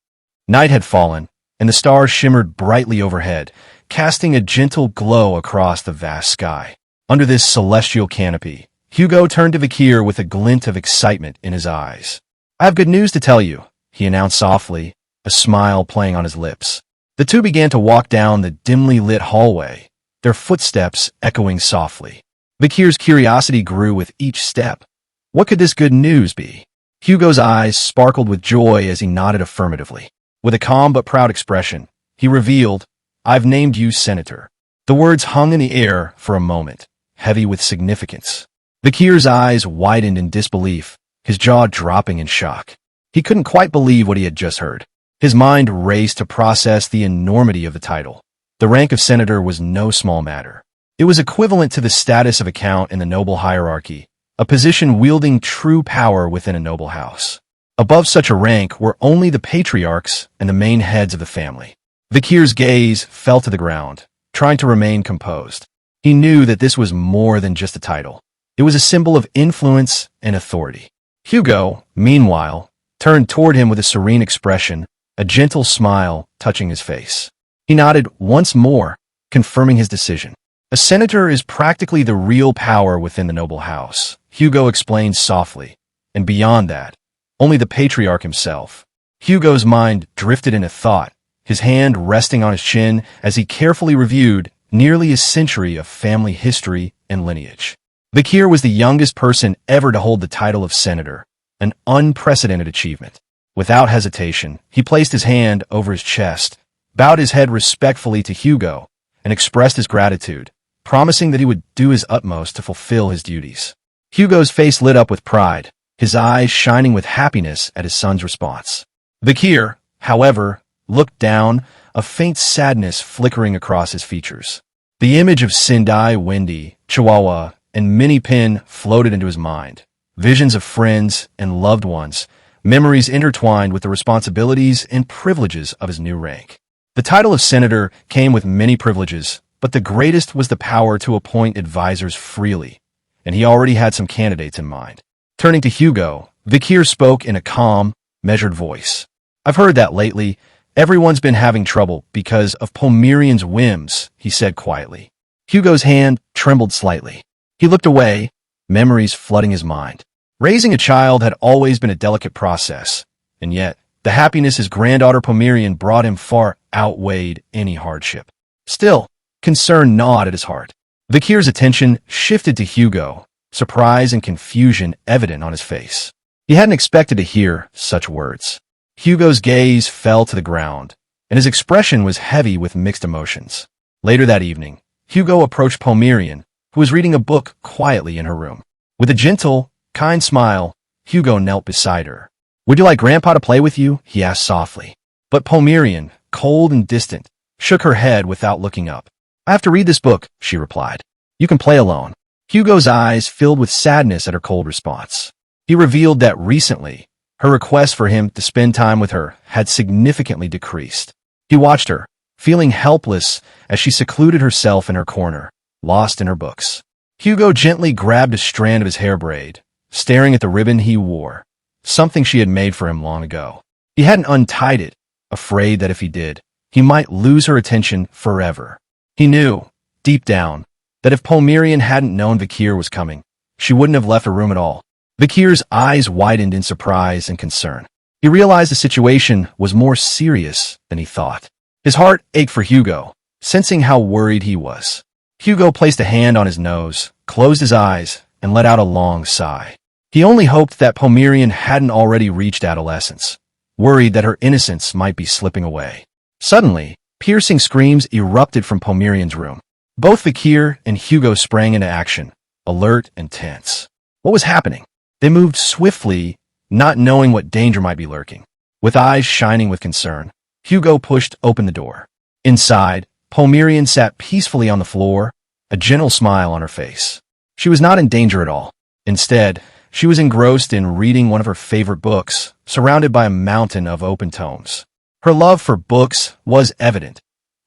Night had fallen, and the stars shimmered brightly overhead, casting a gentle glow across the vast sky. Under this celestial canopy, Hugo turned to Vikir with a glint of excitement in his eyes. "I have good news to tell you," he announced softly, a smile playing on his lips. The two began to walk down the dimly lit hallway, their footsteps echoing softly. Vikir's curiosity grew with each step. What could this good news be? Hugo's eyes sparkled with joy as he nodded affirmatively. With a calm but proud expression, he revealed, "I've named you Senator." The words hung in the air for a moment, heavy with significance. Vikir's eyes widened in disbelief, his jaw dropping in shock. He couldn't quite believe what he had just heard. His mind raced to process the enormity of the title. The rank of senator was no small matter. It was equivalent to the status of a count in the noble hierarchy, a position wielding true power within a noble house. Above such a rank were only the patriarchs and the main heads of the family. Vikir's gaze fell to the ground, trying to remain composed. He knew that this was more than just a title. It was a symbol of influence and authority. Hugo, meanwhile, turned toward him with a serene expression, a gentle smile touching his face. He nodded once more, confirming his decision. A senator is practically the real power within the noble house, Hugo explained softly, and beyond that, only the patriarch himself. Hugo's mind drifted into thought, his hand resting on his chin as he carefully reviewed nearly a century of family history and lineage. Vikir was the youngest person ever to hold the title of senator, an unprecedented achievement. Without hesitation, he placed his hand over his chest, bowed his head respectfully to Hugo, and expressed his gratitude, promising that he would do his utmost to fulfill his duties. Hugo's face lit up with pride, his eyes shining with happiness at his son's response. Vikir, however, looked down, a faint sadness flickering across his features. The image of Sendai, Wendy, Chihuahua, and Minnie Pin floated into his mind. Visions of friends and loved ones, memories intertwined with the responsibilities and privileges of his new rank. The title of senator came with many privileges, but the greatest was the power to appoint advisors freely, and he already had some candidates in mind. Turning to Hugo, Vikir spoke in a calm, measured voice. "I've heard that lately. Everyone's been having trouble because of Pomerian's whims," he said quietly. Hugo's hand trembled slightly. He looked away, memories flooding his mind. Raising a child had always been a delicate process, and yet the happiness his granddaughter Pomerian brought him far outweighed any hardship. Still, concern gnawed at his heart. Vikir's attention shifted to Hugo, surprise and confusion evident on his face. He hadn't expected to hear such words. Hugo's gaze fell to the ground, and his expression was heavy with mixed emotions. Later that evening, Hugo approached Pomerian, who was reading a book quietly in her room. With a gentle, kind smile, Hugo knelt beside her. "Would you like Grandpa to play with you?" he asked softly. But Pomerian, cold and distant, shook her head without looking up. "I have to read this book," she replied. "You can play alone." Hugo's eyes filled with sadness at her cold response. He revealed that recently, her request for him to spend time with her had significantly decreased. He watched her, feeling helpless as she secluded herself in her corner, lost in her books. Hugo gently grabbed a strand of his hair braid, staring at the ribbon he wore, something she had made for him long ago. He hadn't untied it, afraid that if he did, he might lose her attention forever. He knew, deep down, that if Pomerian hadn't known Vikir was coming, she wouldn't have left her room at all. Vikir's eyes widened in surprise and concern. He realized the situation was more serious than he thought. His heart ached for Hugo, sensing how worried he was. Hugo placed a hand on his nose, closed his eyes, and let out a long sigh. He only hoped that Pomerian hadn't already reached adolescence, worried that her innocence might be slipping away. Suddenly, piercing screams erupted from Pomerian's room. Both Vikir and Hugo sprang into action, alert and tense. What was happening? They moved swiftly, not knowing what danger might be lurking. With eyes shining with concern, Hugo pushed open the door. Inside, Pomerian sat peacefully on the floor, a gentle smile on her face. She was not in danger at all. Instead, she was engrossed in reading one of her favorite books, surrounded by a mountain of open tomes. Her love for books was evident,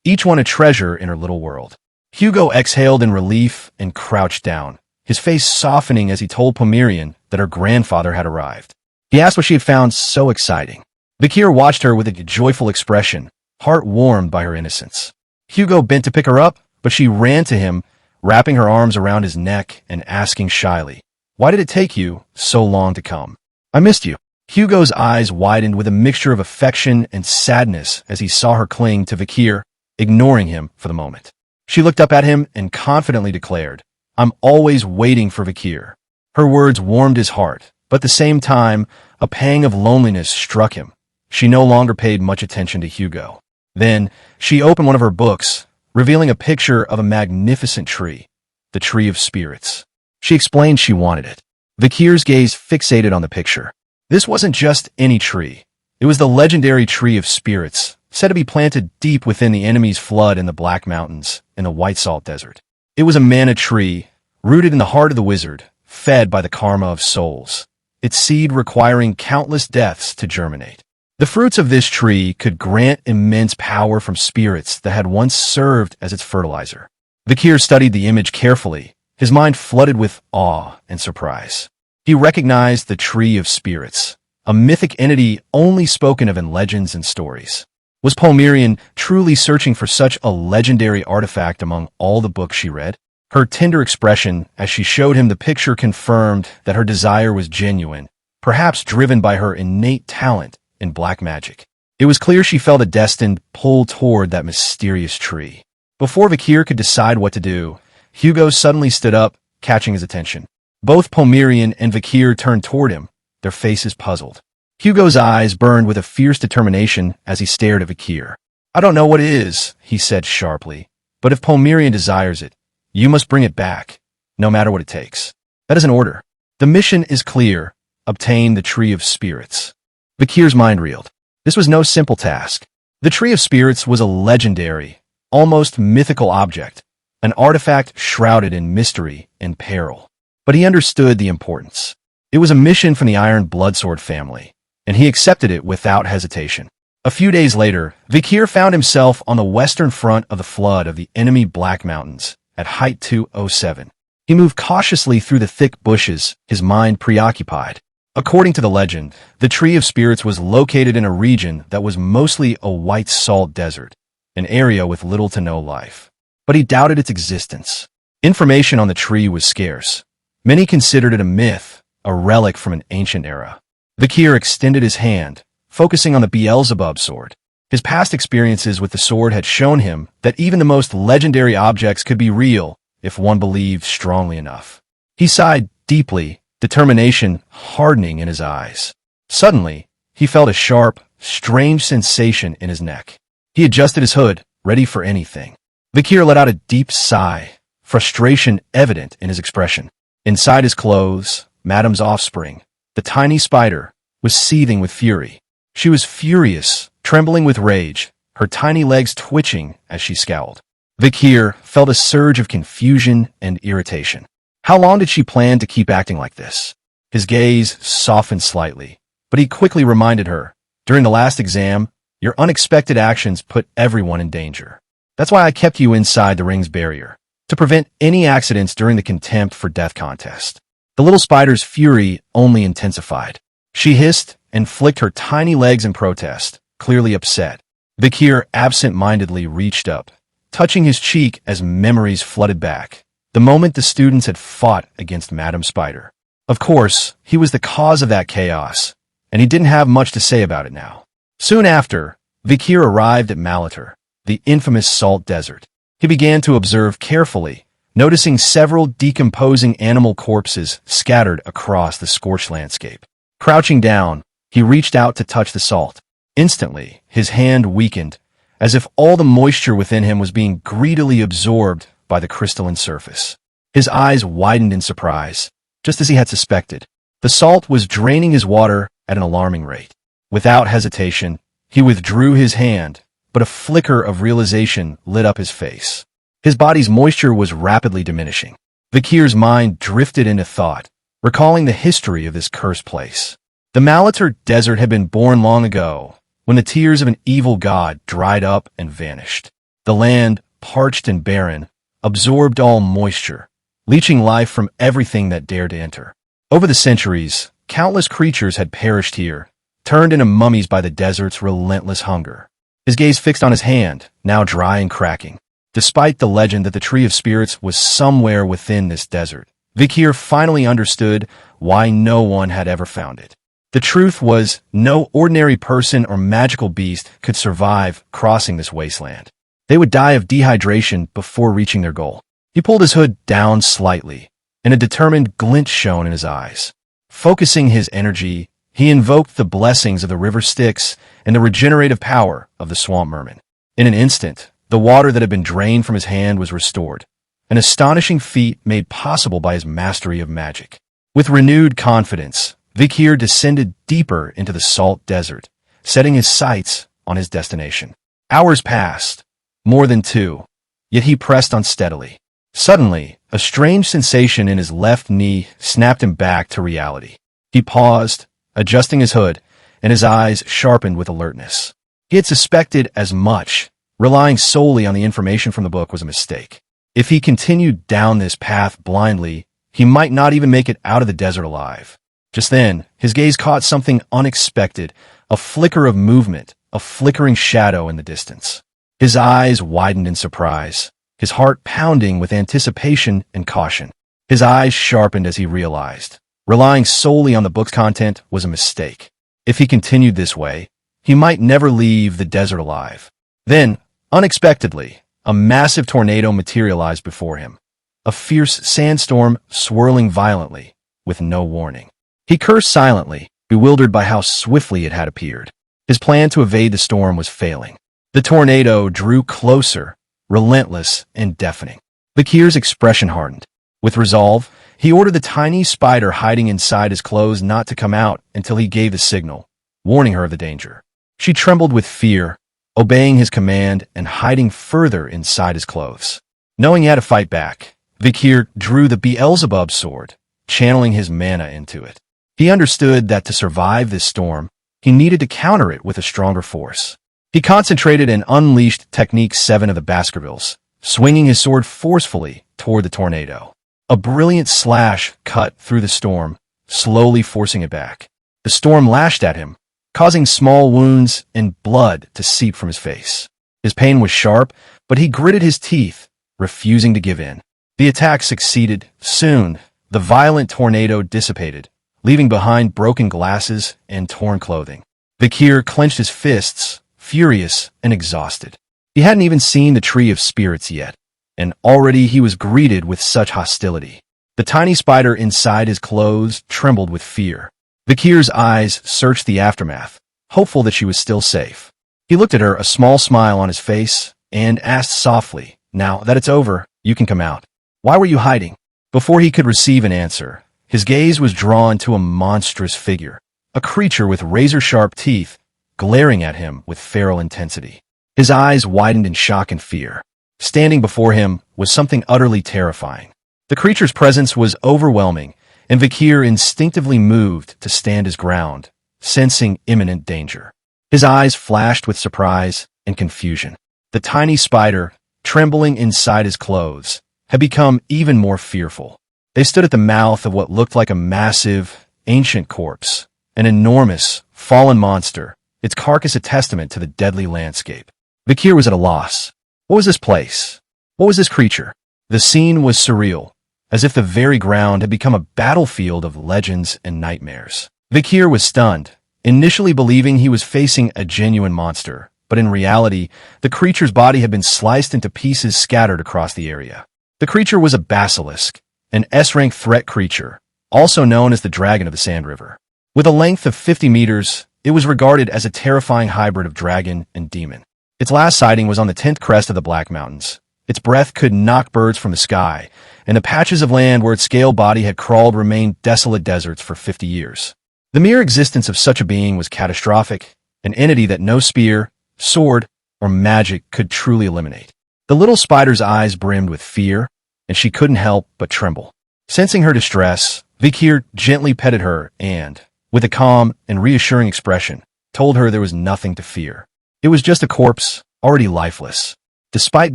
each one a treasure in her little world. Hugo exhaled in relief and crouched down, his face softening as he told Pomerian that her grandfather had arrived. He asked what she had found so exciting. Vikir watched her with a joyful expression, heart warmed by her innocence. Hugo bent to pick her up, but she ran to him, wrapping her arms around his neck and asking shyly, "Why did it take you so long to come?" "I missed you." Hugo's eyes widened with a mixture of affection and sadness as he saw her cling to Vikir, ignoring him for the moment. She looked up at him and confidently declared, "I'm always waiting for Vikir." Her words warmed his heart, but at the same time, A pang of loneliness struck him. She no longer paid much attention to Hugo. Then, she opened one of her books, revealing a picture of a magnificent tree, the Tree of Spirits. She explained she wanted it. Vikir's gaze fixated on the picture. This wasn't just any tree. It was the legendary Tree of Spirits, said to be planted deep within the enemy's flood in the Black Mountains, in the White Salt Desert. It was a mana tree, rooted in the heart of the wizard, fed by the karma of souls, its seed requiring countless deaths to germinate. The fruits of this tree could grant immense power from spirits that had once served as its fertilizer. Vikir studied the image carefully, his mind flooded with awe and surprise. He recognized the Tree of Spirits, a mythic entity only spoken of in legends and stories. Was Palmyrian truly searching for such a legendary artifact among all the books she read? Her tender expression as she showed him the picture confirmed that her desire was genuine, perhaps driven by her innate talent in black magic. It was clear she felt a destined pull toward that mysterious tree. Before Vikir could decide what to do, Hugo suddenly stood up, catching his attention. Both Palmyrian and Vikir turned toward him, their faces puzzled. Hugo's eyes burned with a fierce determination as he stared at Vikir. "I don't know what it is," he said sharply, "but if Palmyrian desires it, you must bring it back, no matter what it takes. That is an order. The mission is clear. Obtain the Tree of Spirits." Vikir's mind reeled. This was no simple task. The Tree of Spirits was a legendary, almost mythical object, an artifact shrouded in mystery and peril. But he understood the importance. It was a mission from the Iron Bloodsword family, and he accepted it without hesitation. A few days later, Vikir found himself on the western front of the flood of the enemy Black Mountains, at height 207. He moved cautiously through the thick bushes, his mind preoccupied. According to the legend, the Tree of Spirits was located in a region that was mostly a white salt desert, an area with little to no life. But he doubted its existence. Information on the tree was scarce. Many considered it a myth, a relic from an ancient era. Vikir extended his hand, focusing on the Beelzebub sword. His past experiences with the sword had shown him that even the most legendary objects could be real if one believed strongly enough. He sighed deeply, determination hardening in his eyes. Suddenly, he felt a sharp, strange sensation in his neck. He adjusted his hood, ready for anything. Vikir let out a deep sigh, frustration evident in his expression. Inside his clothes, Madame's offspring, the tiny spider, was seething with fury. She was furious, trembling with rage, her tiny legs twitching as she scowled. Vikir felt a surge of confusion and irritation. How long did she plan to keep acting like this? His gaze softened slightly, but he quickly reminded her, "During the last exam, your unexpected actions put everyone in danger. That's why I kept you inside the ring's barrier, to prevent any accidents during the contempt for death contest." The little spider's fury only intensified. She hissed and flicked her tiny legs in protest, clearly upset. Vikir absent-mindedly reached up, touching his cheek as memories flooded back. The moment the students had fought against Madame Spider. Of course, he was the cause of that chaos, and he didn't have much to say about it now. Soon after, Vikir arrived at Malater, the infamous salt desert. He began to observe carefully, noticing several decomposing animal corpses scattered across the scorched landscape. Crouching down, he reached out to touch the salt. Instantly, his hand weakened, as if all the moisture within him was being greedily absorbed by the crystalline surface. His eyes widened in surprise, just as he had suspected. The salt was draining his water at an alarming rate. Without hesitation, he withdrew his hand, but a flicker of realization lit up his face. His body's moisture was rapidly diminishing. Vikir's mind drifted into thought, recalling the history of this cursed place. The Malater Desert had been born long ago, when the tears of an evil god dried up and vanished. The land, parched and barren, absorbed all moisture, leaching life from everything that dared to enter. Over the centuries, countless creatures had perished here, turned into mummies by the desert's relentless hunger. His gaze fixed on his hand, now dry and cracking. Despite the legend that the Tree of Spirits was somewhere within this desert, Vikir finally understood why no one had ever found it. The truth was, no ordinary person or magical beast could survive crossing this wasteland. They would die of dehydration before reaching their goal. He pulled his hood down slightly, and a determined glint shone in his eyes. Focusing his energy, he invoked the blessings of the river Styx and the regenerative power of the swamp merman. In an instant, the water that had been drained from his hand was restored, an astonishing feat made possible by his mastery of magic. With renewed confidence, Vikir descended deeper into the salt desert, setting his sights on his destination. Hours passed, more than 2, yet he pressed on steadily. Suddenly, a strange sensation in his left knee snapped him back to reality. He paused, adjusting his hood, and his eyes sharpened with alertness. He had suspected as much. Relying solely on the information from the book was a mistake. If he continued down this path blindly, he might not even make it out of the desert alive. Just then, his gaze caught something unexpected, a flicker of movement, a flickering shadow in the distance. His eyes widened in surprise, his heart pounding with anticipation and caution. His eyes sharpened as he realized. Relying solely on the book's content was a mistake. If he continued this way, he might never leave the desert alive. Then, unexpectedly, a massive tornado materialized before him. A fierce sandstorm swirling violently, with no warning. He cursed silently, bewildered by how swiftly it had appeared. His plan to evade the storm was failing. The tornado drew closer, relentless and deafening. Vikir's expression hardened. With resolve, he ordered the tiny spider hiding inside his clothes not to come out until he gave the signal, warning her of the danger. She trembled with fear, obeying his command and hiding further inside his clothes. Knowing he had to fight back, Vikir drew the Beelzebub sword, channeling his mana into it. He understood that to survive this storm, he needed to counter it with a stronger force. He concentrated and unleashed Technique 7 of the Baskervilles, swinging his sword forcefully toward the tornado. A brilliant slash cut through the storm, slowly forcing it back. The storm lashed at him, causing small wounds and blood to seep from his face. His pain was sharp, but he gritted his teeth, refusing to give in. The attack succeeded. Soon, the violent tornado dissipated, leaving behind broken glasses and torn clothing. Vikir clenched his fists, furious and exhausted. He hadn't even seen the Tree of Spirits yet, and already he was greeted with such hostility. The tiny spider inside his clothes trembled with fear. Vikir's eyes searched the aftermath, hopeful that she was still safe. He looked at her, a small smile on his face, and asked softly, "Now that it's over, you can come out. Why were you hiding?" Before he could receive an answer, his gaze was drawn to a monstrous figure, a creature with razor-sharp teeth, glaring at him with feral intensity. His eyes widened in shock and fear. Standing before him was something utterly terrifying. The creature's presence was overwhelming, and Vikir instinctively moved to stand his ground, sensing imminent danger. His eyes flashed with surprise and confusion. The tiny spider, trembling inside his clothes, had become even more fearful. They stood at the mouth of what looked like a massive, ancient corpse, an enormous, fallen monster, its carcass a testament to the deadly landscape. Vikir was at a loss. What was this place? What was this creature? The scene was surreal, as if the very ground had become a battlefield of legends and nightmares. Vikir was stunned, initially believing he was facing a genuine monster, but in reality, the creature's body had been sliced into pieces scattered across the area. The creature was a basilisk, an S-rank threat creature, also known as the Dragon of the Sand River. With a length of 50 meters, it was regarded as a terrifying hybrid of dragon and demon. Its last sighting was on the 10th crest of the Black Mountains. Its breath could knock birds from the sky, and the patches of land where its scaled body had crawled remained desolate deserts for 50 years. The mere existence of such a being was catastrophic, an entity that no spear, sword, or magic could truly eliminate. The little spider's eyes brimmed with fear, and she couldn't help but tremble. Sensing her distress, Vikir gently petted her and, with a calm and reassuring expression, told her there was nothing to fear. It was just a corpse, already lifeless. Despite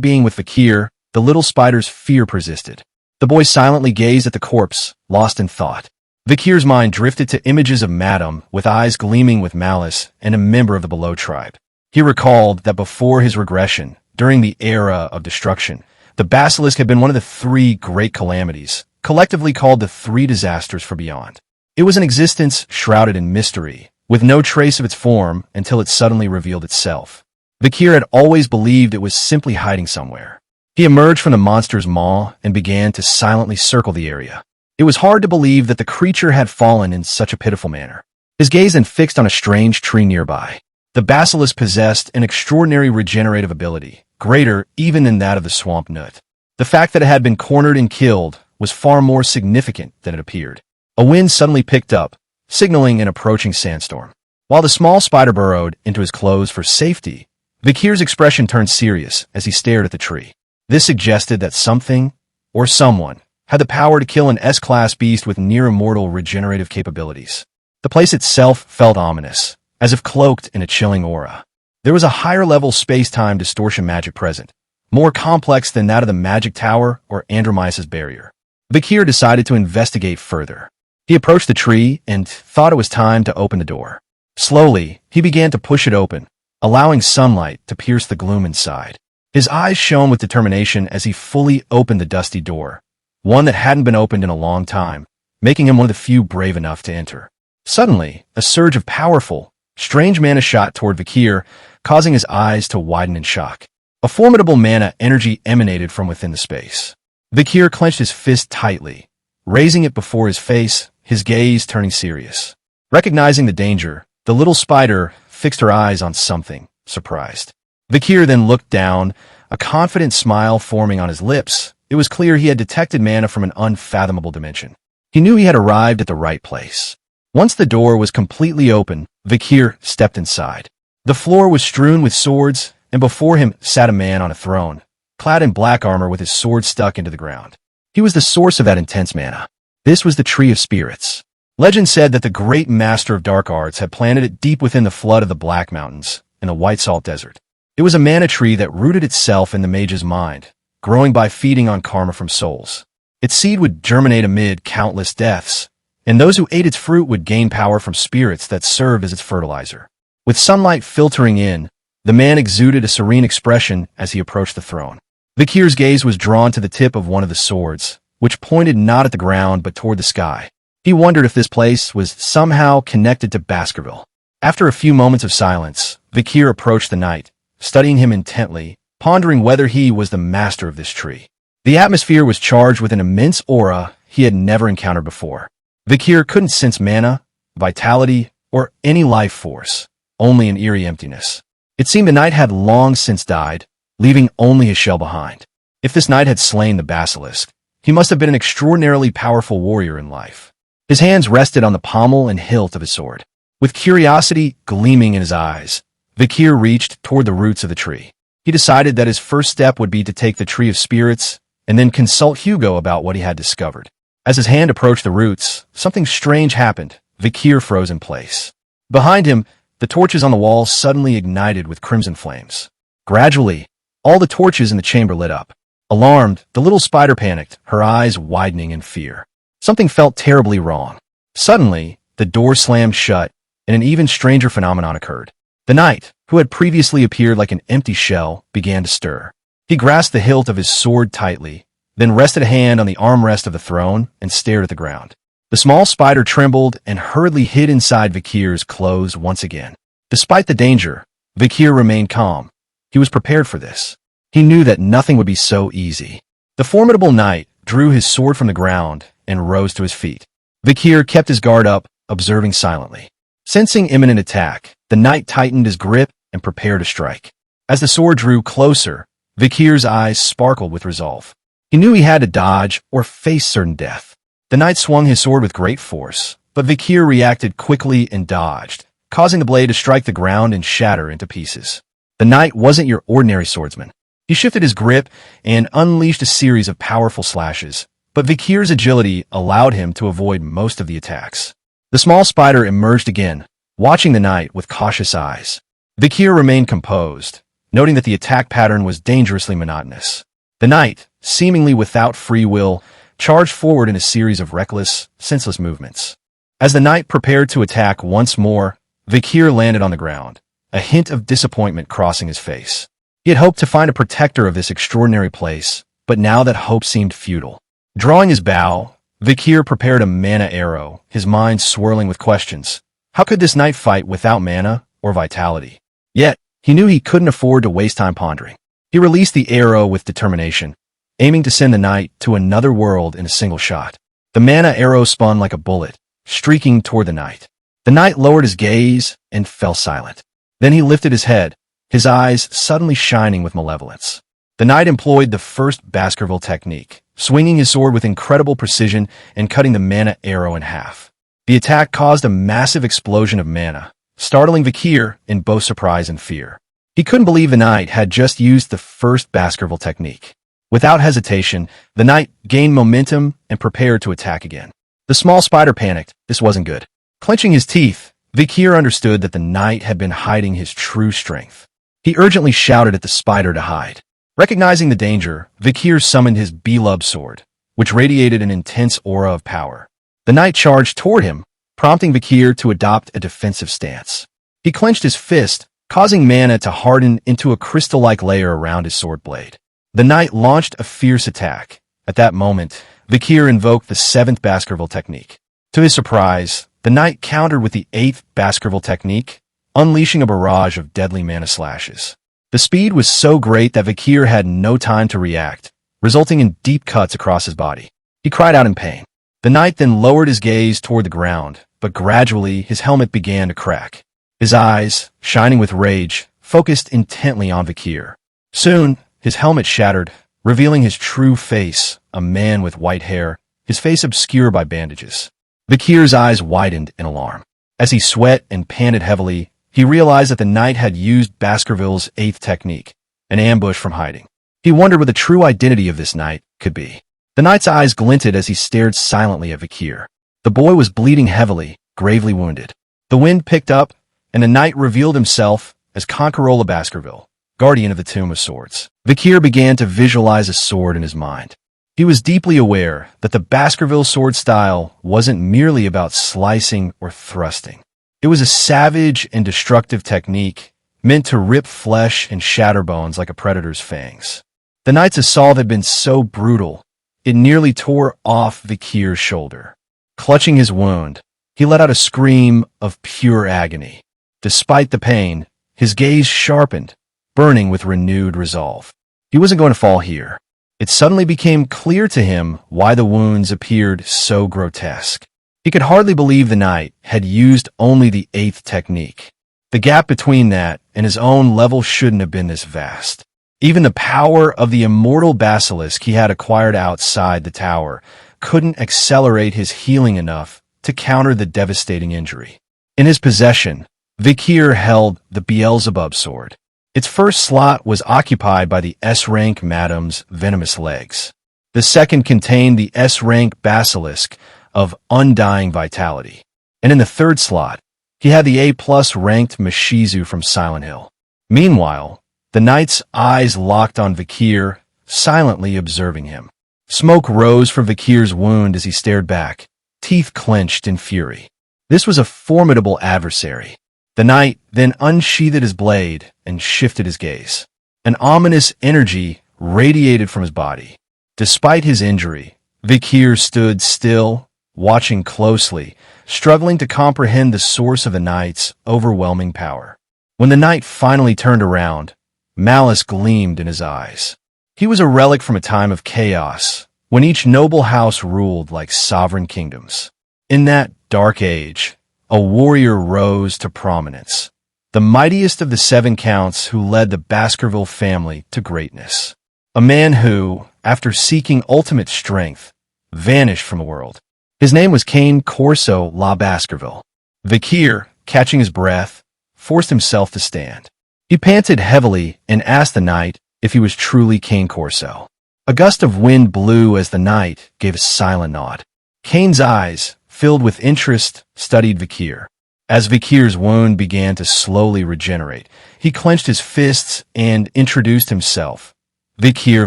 being with Vikir, the little spider's fear persisted. The boy silently gazed at the corpse, lost in thought. Vikir's mind drifted to images of Madam, with eyes gleaming with malice, and a member of the Below tribe. He recalled that before his regression, during the era of destruction, the basilisk had been one of the 3 great calamities, collectively called the 3 disasters for beyond. It was an existence shrouded in mystery, with no trace of its form until it suddenly revealed itself. Vikir had always believed it was simply hiding somewhere. He emerged from the monster's maw and began to silently circle the area. It was hard to believe that the creature had fallen in such a pitiful manner. His gaze then fixed on a strange tree nearby. The basilisk possessed an extraordinary regenerative ability, greater even than that of the swamp nut. The fact that it had been cornered and killed was far more significant than it appeared. A wind suddenly picked up, signaling an approaching sandstorm. While the small spider burrowed into his clothes for safety, Vikir's expression turned serious as he stared at the tree. This suggested that something, or someone, had the power to kill an S-class beast with near-immortal regenerative capabilities. The place itself felt ominous, as if cloaked in a chilling aura. There was a higher-level space-time distortion magic present, more complex than that of the magic tower or Andromaeus' barrier. Vikir decided to investigate further. He approached the tree and thought it was time to open the door. Slowly, he began to push it open, allowing sunlight to pierce the gloom inside. His eyes shone with determination as he fully opened the dusty door, one that hadn't been opened in a long time, making him one of the few brave enough to enter. Suddenly, a surge of powerful, strange mana shot toward Vikir, causing his eyes to widen in shock. A formidable mana energy emanated from within the space. Vikir clenched his fist tightly, raising it before his face, his gaze turning serious. Recognizing the danger, the little spider fixed her eyes on something, surprised. Vikir then looked down, a confident smile forming on his lips. It was clear he had detected mana from an unfathomable dimension. He knew he had arrived at the right place. Once the door was completely open, Vikir stepped inside. The floor was strewn with swords, and before him sat a man on a throne, clad in black armor with his sword stuck into the ground. He was the source of that intense mana. This was the Tree of Spirits. Legend said that the great master of dark arts had planted it deep within the flood of the Black Mountains, in the White Salt Desert. It was a mana tree that rooted itself in the mage's mind, growing by feeding on karma from souls. Its seed would germinate amid countless deaths, and those who ate its fruit would gain power from spirits that served as its fertilizer. With sunlight filtering in, the man exuded a serene expression as he approached the throne. Vikir's gaze was drawn to the tip of one of the swords, which pointed not at the ground but toward the sky. He wondered if this place was somehow connected to Baskerville. After a few moments of silence, Vikir approached the knight, studying him intently, pondering whether he was the master of this tree. The atmosphere was charged with an immense aura he had never encountered before. Vikir couldn't sense mana, vitality, or any life force, only an eerie emptiness. It seemed the knight had long since died, leaving only his shell behind. If this knight had slain the basilisk, he must have been an extraordinarily powerful warrior in life. His hands rested on the pommel and hilt of his sword. With curiosity gleaming in his eyes, Vikir reached toward the roots of the tree. He decided that his first step would be to take the Tree of Spirits and then consult Hugo about what he had discovered. As his hand approached the roots, something strange happened. Vikir froze in place. Behind him, the torches on the wall suddenly ignited with crimson flames. Gradually, all the torches in the chamber lit up. Alarmed, the little spider panicked, her eyes widening in fear. Something felt terribly wrong. Suddenly, the door slammed shut, and an even stranger phenomenon occurred. The knight, who had previously appeared like an empty shell, began to stir. He grasped the hilt of his sword tightly, then rested a hand on the armrest of the throne and stared at the ground. The small spider trembled and hurriedly hid inside Vikir's clothes once again. Despite the danger, Vikir remained calm. He was prepared for this. He knew that nothing would be so easy. The formidable knight drew his sword from the ground and rose to his feet. Vikir kept his guard up, observing silently. Sensing imminent attack, the knight tightened his grip and prepared to strike. As the sword drew closer, Vikir's eyes sparkled with resolve. He knew he had to dodge or face certain death. The knight swung his sword with great force, but Vikir reacted quickly and dodged, causing the blade to strike the ground and shatter into pieces. The knight wasn't your ordinary swordsman. He shifted his grip and unleashed a series of powerful slashes, but Vikir's agility allowed him to avoid most of the attacks. The small spider emerged again, watching the knight with cautious eyes. Vikir remained composed, noting that the attack pattern was dangerously monotonous. The knight, seemingly without free will, charged forward in a series of reckless, senseless movements. As the knight prepared to attack once more, Vikir landed on the ground, a hint of disappointment crossing his face. He had hoped to find a protector of this extraordinary place, but now that hope seemed futile. Drawing his bow, Vikir prepared a mana arrow, his mind swirling with questions. How could this knight fight without mana or vitality? Yet, he knew he couldn't afford to waste time pondering. He released the arrow with determination, aiming to send the knight to another world in a single shot. The mana arrow spun like a bullet, streaking toward the knight. The knight lowered his gaze and fell silent. Then he lifted his head, his eyes suddenly shining with malevolence. The knight employed the first Baskerville technique, swinging his sword with incredible precision and cutting the mana arrow in half. The attack caused a massive explosion of mana, startling Vikir in both surprise and fear. He couldn't believe the knight had just used the first Baskerville technique. Without hesitation, the knight gained momentum and prepared to attack again. The small spider panicked. This wasn't good. Clenching his teeth, Vikir understood that the knight had been hiding his true strength. He urgently shouted at the spider to hide. Recognizing the danger, Vikir summoned his beloved sword, which radiated an intense aura of power. The knight charged toward him, prompting Vikir to adopt a defensive stance. He clenched his fist, causing mana to harden into a crystal-like layer around his sword blade. The knight launched a fierce attack. At that moment, Vikir invoked the 7th Baskerville technique. To his surprise, the knight countered with the 8th Baskerville technique, unleashing a barrage of deadly mana slashes. The speed was so great that Vikir had no time to react, resulting in deep cuts across his body. He cried out in pain. The knight then lowered his gaze toward the ground, but gradually his helmet began to crack. His eyes, shining with rage, focused intently on Vikir. Soon, his helmet shattered, revealing his true face, a man with white hair, his face obscured by bandages. Vikir's eyes widened in alarm. As he sweat and panted heavily, he realized that the knight had used Baskerville's 8th technique, an ambush from hiding. He wondered what the true identity of this knight could be. The knight's eyes glinted as he stared silently at Vikir. The boy was bleeding heavily, gravely wounded. The wind picked up, and the knight revealed himself as Conqueror Baskerville, guardian of the Tomb of Swords. Vikir began to visualize a sword in his mind. He was deeply aware that the Baskerville sword style wasn't merely about slicing or thrusting. It was a savage and destructive technique meant to rip flesh and shatter bones like a predator's fangs. The knight's assault had been so brutal, it nearly tore off Vikir's shoulder. Clutching his wound, he let out a scream of pure agony. Despite the pain, his gaze sharpened, burning with renewed resolve. He wasn't going to fall here. It suddenly became clear to him why the wounds appeared so grotesque. He could hardly believe the knight had used only the 8th technique. The gap between that and his own level shouldn't have been this vast. Even the power of the immortal basilisk he had acquired outside the tower couldn't accelerate his healing enough to counter the devastating injury. In his possession, Vikir held the Beelzebub sword. Its first slot was occupied by the S-rank Madam's venomous legs. The second contained the S-rank basilisk of undying vitality. And in the third slot, he had the A+ ranked Mashizu from Silent Hill. Meanwhile, the knight's eyes locked on Vikir, silently observing him. Smoke rose from Vikir's wound as he stared back, teeth clenched in fury. This was a formidable adversary. The knight then unsheathed his blade and shifted his gaze. An ominous energy radiated from his body. Despite his injury, Vikir stood still, watching closely, struggling to comprehend the source of the knight's overwhelming power. When the knight finally turned around, malice gleamed in his eyes. He was a relic from a time of chaos, when each noble house ruled like sovereign kingdoms. In that dark age, a warrior rose to prominence, the mightiest of the 7 counts who led the Baskerville family to greatness. A man who, after seeking ultimate strength, vanished from the world. His name was Cain Corso La Baskerville. Vikir, catching his breath, forced himself to stand. He panted heavily and asked the knight if he was truly Cain Corso. A gust of wind blew as the knight gave a silent nod. Cain's eyes, filled with interest, studied Vikir. As Vikir's wound began to slowly regenerate, he clenched his fists and introduced himself, Vikir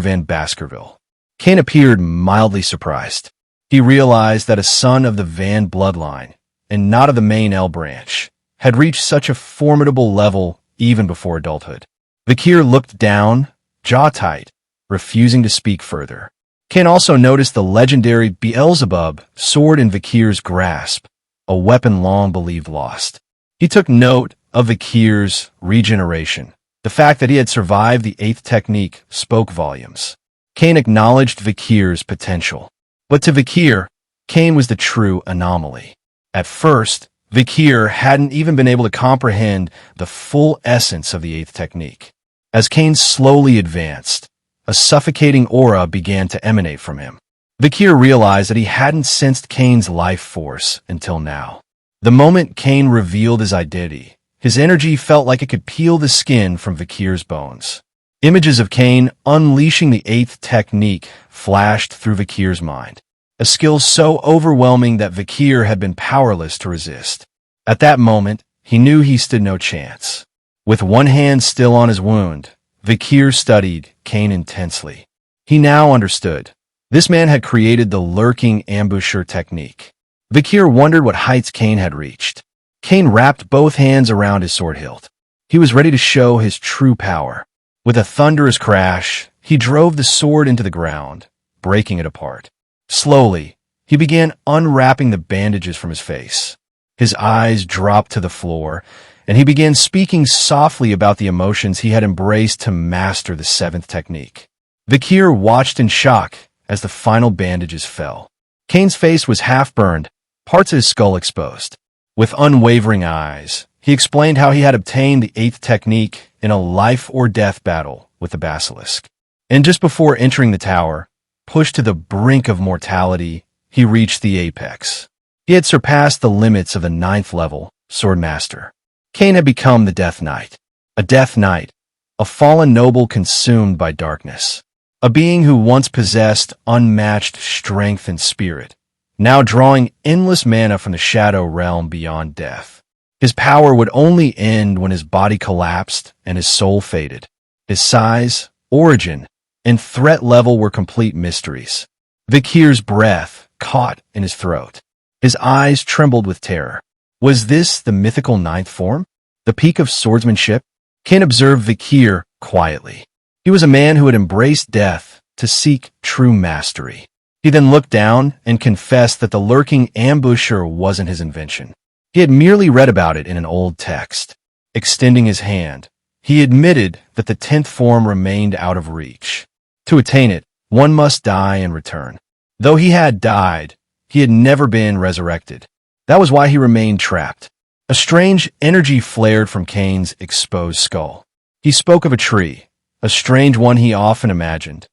Van Baskerville. Cain appeared mildly surprised. He realized that a son of the Van bloodline, and not of the main L branch, had reached such a formidable level even before adulthood. Vikir looked down, jaw tight, refusing to speak further. Cain also noticed the legendary Beelzebub sword in Vikir's grasp, a weapon long believed lost. He took note of Vikir's regeneration. The fact that he had survived the 8th technique spoke volumes. Cain acknowledged Vikir's potential. But to Vikir, Cain was the true anomaly. At first, Vikir hadn't even been able to comprehend the full essence of the eighth technique. As Cain slowly advanced, a suffocating aura began to emanate from him. Vikir realized that he hadn't sensed Cain's life force until now. The moment Cain revealed his identity, his energy felt like it could peel the skin from Vikir's bones. Images of Cain unleashing the eighth technique flashed through Vikir's mind, a skill so overwhelming that Vikir had been powerless to resist. At that moment, he knew he stood no chance. With one hand still on his wound, Vikir studied Cain intensely. He now understood. This man had created the lurking ambusher technique. Vikir wondered what heights Cain had reached. Cain wrapped both hands around his sword hilt. He was ready to show his true power. With a thunderous crash, he drove the sword into the ground, breaking it apart. Slowly, he began unwrapping the bandages from his face. His eyes dropped to the floor, and he began speaking softly about the emotions he had embraced to master the seventh technique. Vikir watched in shock as the final bandages fell. Cain's face was half-burned, parts of his skull exposed. With unwavering eyes, he explained how he had obtained the eighth technique in a life-or-death battle with the basilisk. And just before entering the tower, pushed to the brink of mortality, he reached the apex. He had surpassed the limits of the ninth level, Swordmaster. Cain had become the Death Knight. A Death Knight, a fallen noble consumed by darkness. A being who once possessed unmatched strength and spirit, now drawing endless mana from the shadow realm beyond death. His power would only end when his body collapsed and his soul faded. His size, origin, and threat level were complete mysteries. Vikir's breath caught in his throat. His eyes trembled with terror. Was this the mythical ninth form? The peak of swordsmanship? Cain observed Vikir quietly. He was a man who had embraced death to seek true mastery. He then looked down and confessed that the lurking ambusher wasn't his invention. He had merely read about it in an old text. Extending his hand, he admitted that the 10th form remained out of reach. To attain it, one must die and return. Though he had died, he had never been resurrected. That was why he remained trapped. A strange energy flared from Cain's exposed skull. He spoke of a tree, a strange one he often imagined,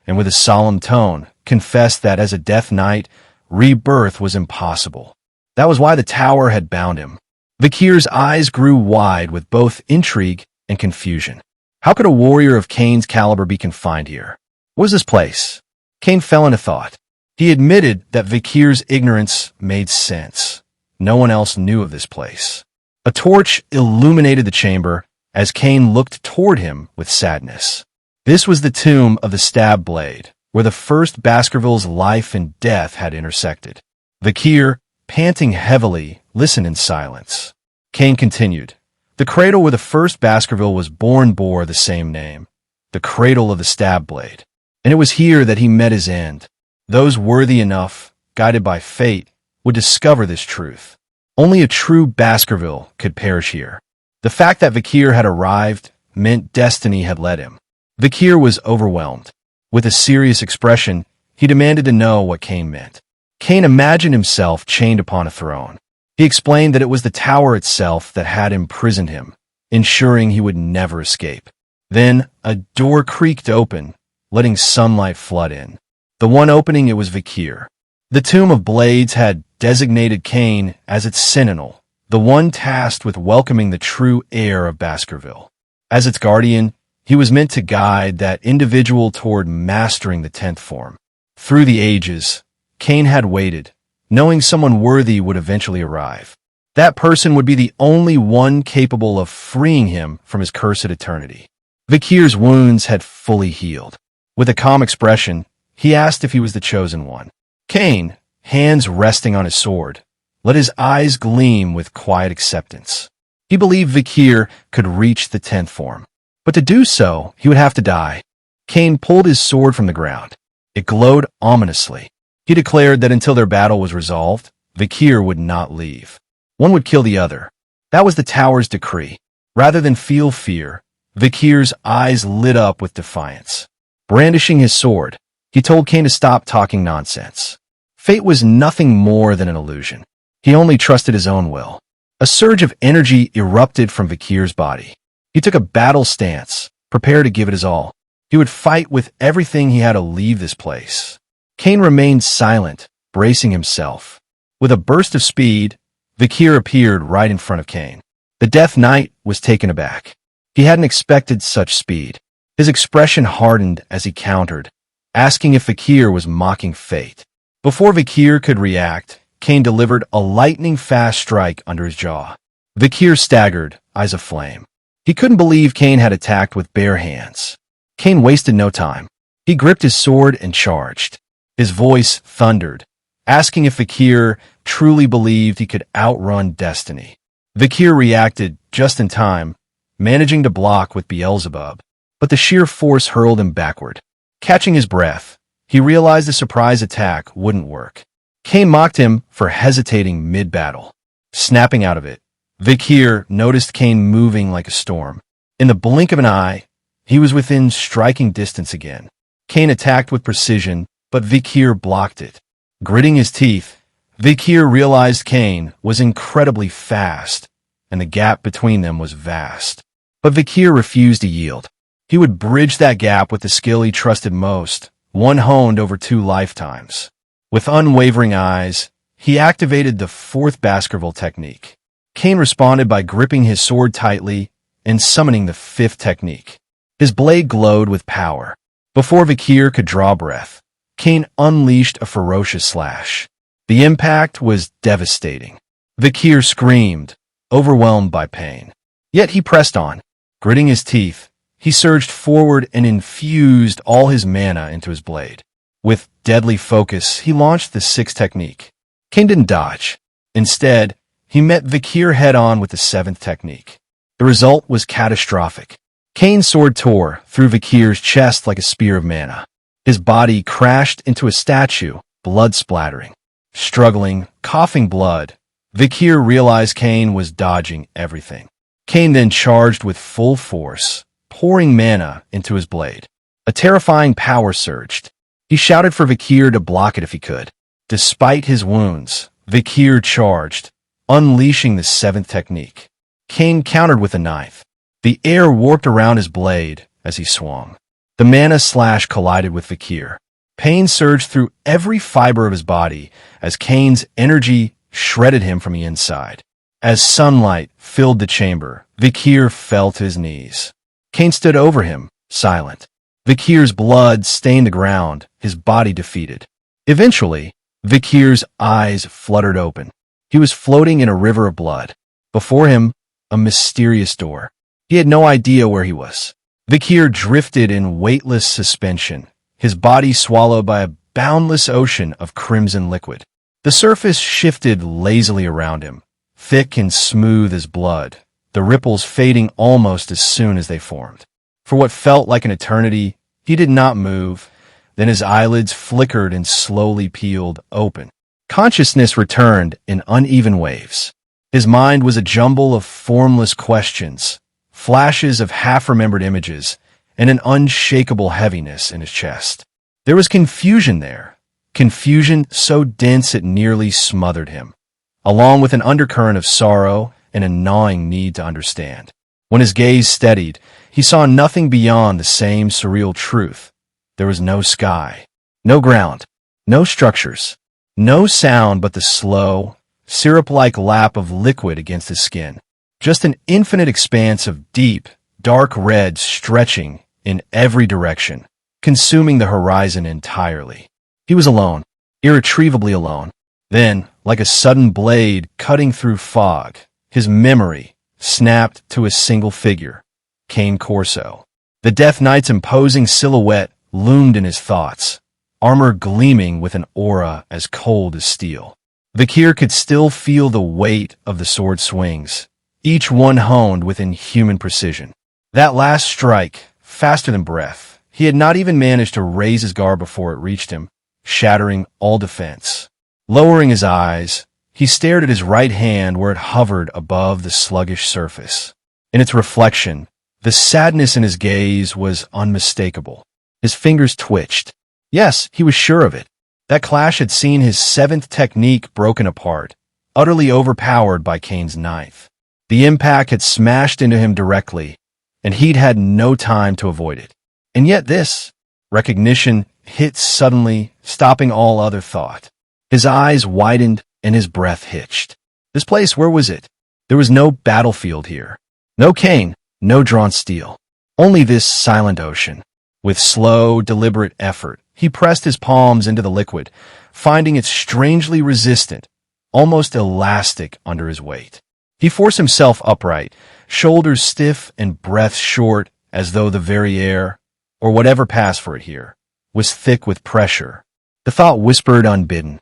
and with a solemn tone, confessed that as a Death Knight, rebirth was impossible. That was why the tower had bound him. Vikir's eyes grew wide with both intrigue and confusion. How could a warrior of Cain's caliber be confined here? What was this place? Cain fell into thought. He admitted that Vikir's ignorance made sense. No one else knew of this place. A torch illuminated the chamber as Cain looked toward him with sadness. This was the tomb of the stab blade, where the first Baskerville's life and death had intersected. Vikir, panting heavily, listened in silence. Cain continued. The cradle where the first Baskerville was born bore the same name, the cradle of the stab blade. And it was here that he met his end. Those worthy enough, guided by fate, would discover this truth. Only a true Baskerville could perish here. The fact that Vikir had arrived meant destiny had led him. Vikir was overwhelmed. With a serious expression, he demanded to know what Cain meant. Cain imagined himself chained upon a throne. He explained that it was the tower itself that had imprisoned him, ensuring he would never escape. Then a door creaked open, letting sunlight flood in. The one opening it was Vikir. The Tomb of Blades had designated Cain as its sentinel, the one tasked with welcoming the true heir of Baskerville. As its guardian, he was meant to guide that individual toward mastering the 10th form. Through the ages, Cain had waited, knowing someone worthy would eventually arrive. That person would be the only one capable of freeing him from his cursed eternity. Vikir's wounds had fully healed. With a calm expression, he asked if he was the chosen one. Cain, hands resting on his sword, let his eyes gleam with quiet acceptance. He believed Vikir could reach the 10th form, but to do so, he would have to die. Cain pulled his sword from the ground. It glowed ominously. He declared that until their battle was resolved, Vikir would not leave. One would kill the other. That was the tower's decree. Rather than feel fear, Vikir's eyes lit up with defiance. Brandishing his sword, he told Cain to stop talking nonsense. Fate was nothing more than an illusion. He only trusted his own will. A surge of energy erupted from Vikir's body. He took a battle stance, prepared to give it his all. He would fight with everything he had to leave this place. Cain remained silent, bracing himself. With a burst of speed, Vikir appeared right in front of Cain. The Death Knight was taken aback. He hadn't expected such speed. His expression hardened as he countered, asking if Vikir was mocking fate. Before Vikir could react, Cain delivered a lightning-fast strike under his jaw. Vikir staggered, eyes aflame. He couldn't believe Cain had attacked with bare hands. Cain wasted no time. He gripped his sword and charged. His voice thundered, asking if Vikir truly believed he could outrun destiny. Vikir reacted just in time, managing to block with Beelzebub, but the sheer force hurled him backward. Catching his breath, he realized the surprise attack wouldn't work. Cain mocked him for hesitating mid-battle. Snapping out of it, Vikir noticed Cain moving like a storm. In the blink of an eye, he was within striking distance again. Cain attacked with precision, but Vikir blocked it. Gritting his teeth, Vikir realized Cain was incredibly fast, and the gap between them was vast. But Vikir refused to yield. He would bridge that gap with the skill he trusted most, one honed over 2 lifetimes. With unwavering eyes, he activated the 4th Baskerville technique. Cain responded by gripping his sword tightly and summoning the 5th technique. His blade glowed with power. Before Vikir could draw breath, Cain unleashed a ferocious slash. The impact was devastating. Vikir screamed, overwhelmed by pain. Yet he pressed on. Gritting his teeth, he surged forward and infused all his mana into his blade. With deadly focus, he launched the 6th technique. Cain didn't dodge. Instead, he met Vikir head-on with the 7th technique. The result was catastrophic. Cain's sword tore through Vikir's chest like a spear of mana. His body crashed into a statue, blood splattering. Struggling, coughing blood, Vikir realized Cain was dodging everything. Cain then charged with full force, pouring mana into his blade. A terrifying power surged. He shouted for Vikir to block it if he could. Despite his wounds, Vikir charged, unleashing the 7th technique. Cain countered with a 9th. The air warped around his blade as he swung. The mana slash collided with Vikir. Pain surged through every fiber of his body as Cain's energy shredded him from the inside. As sunlight filled the chamber, Vikir fell to his knees. Cain stood over him, silent. Vikir's blood stained the ground, his body defeated. Eventually, Vikir's eyes fluttered open. He was floating in a river of blood. Before him, a mysterious door. He had no idea where he was. Vikir drifted in weightless suspension, his body swallowed by a boundless ocean of crimson liquid. The surface shifted lazily around him, thick and smooth as blood, the ripples fading almost as soon as they formed. For what felt like an eternity, he did not move. Then his eyelids flickered and slowly peeled open. Consciousness returned in uneven waves. His mind was a jumble of formless questions, flashes of half-remembered images, and an unshakable heaviness in his chest. There was confusion there, confusion so dense it nearly smothered him, along with an undercurrent of sorrow and a gnawing need to understand. When his gaze steadied, he saw nothing beyond the same surreal truth. There was no sky, no ground, no structures, no sound but the slow, syrup-like lap of liquid against his skin. Just an infinite expanse of deep, dark red stretching in every direction, consuming the horizon entirely. He was alone, irretrievably alone. Then, like a sudden blade cutting through fog, his memory snapped to a single figure, Cain Corso. The Death Knight's imposing silhouette loomed in his thoughts, armor gleaming with an aura as cold as steel. Vikir could still feel the weight of the sword swings, each one honed with inhuman precision. That last strike, faster than breath, he had not even managed to raise his guard before it reached him, shattering all defense. Lowering his eyes, he stared at his right hand where it hovered above the sluggish surface. In its reflection, the sadness in his gaze was unmistakable. His fingers twitched. Yes, he was sure of it. That clash had seen his 7th technique broken apart, utterly overpowered by Kane's knife. The impact had smashed into him directly, and he'd had no time to avoid it. And yet this recognition hit suddenly, stopping all other thought. His eyes widened and his breath hitched. This place, where was it? There was no battlefield here. No Kane, no drawn steel. Only this silent ocean. With slow, deliberate effort, he pressed his palms into the liquid, finding it strangely resistant, almost elastic under his weight. He forced himself upright, shoulders stiff and breath short, as though the very air, or whatever passed for it here, was thick with pressure. The thought whispered unbidden,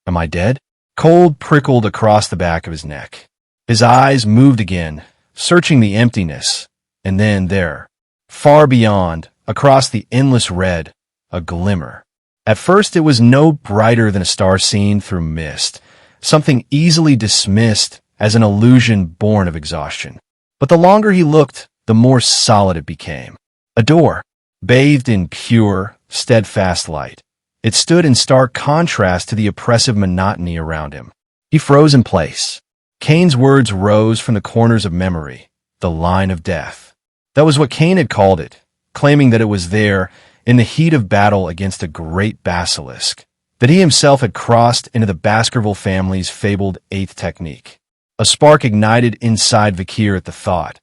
"Am I dead?" Cold prickled across the back of his neck. His eyes moved again, searching the emptiness, and then there, far beyond, across the endless red, a glimmer. At first it was no brighter than a star seen through mist, something easily dismissed as an illusion born of exhaustion. But the longer he looked, the more solid it became. A door, bathed in pure, steadfast light. It stood in stark contrast to the oppressive monotony around him. He froze in place. Kane's words rose from the corners of memory, the line of death. That was what Kane had called it, claiming that it was there, in the heat of battle against a great basilisk, that he himself had crossed into the Baskerville family's fabled eighth technique. A spark ignited inside Vikir at the thought.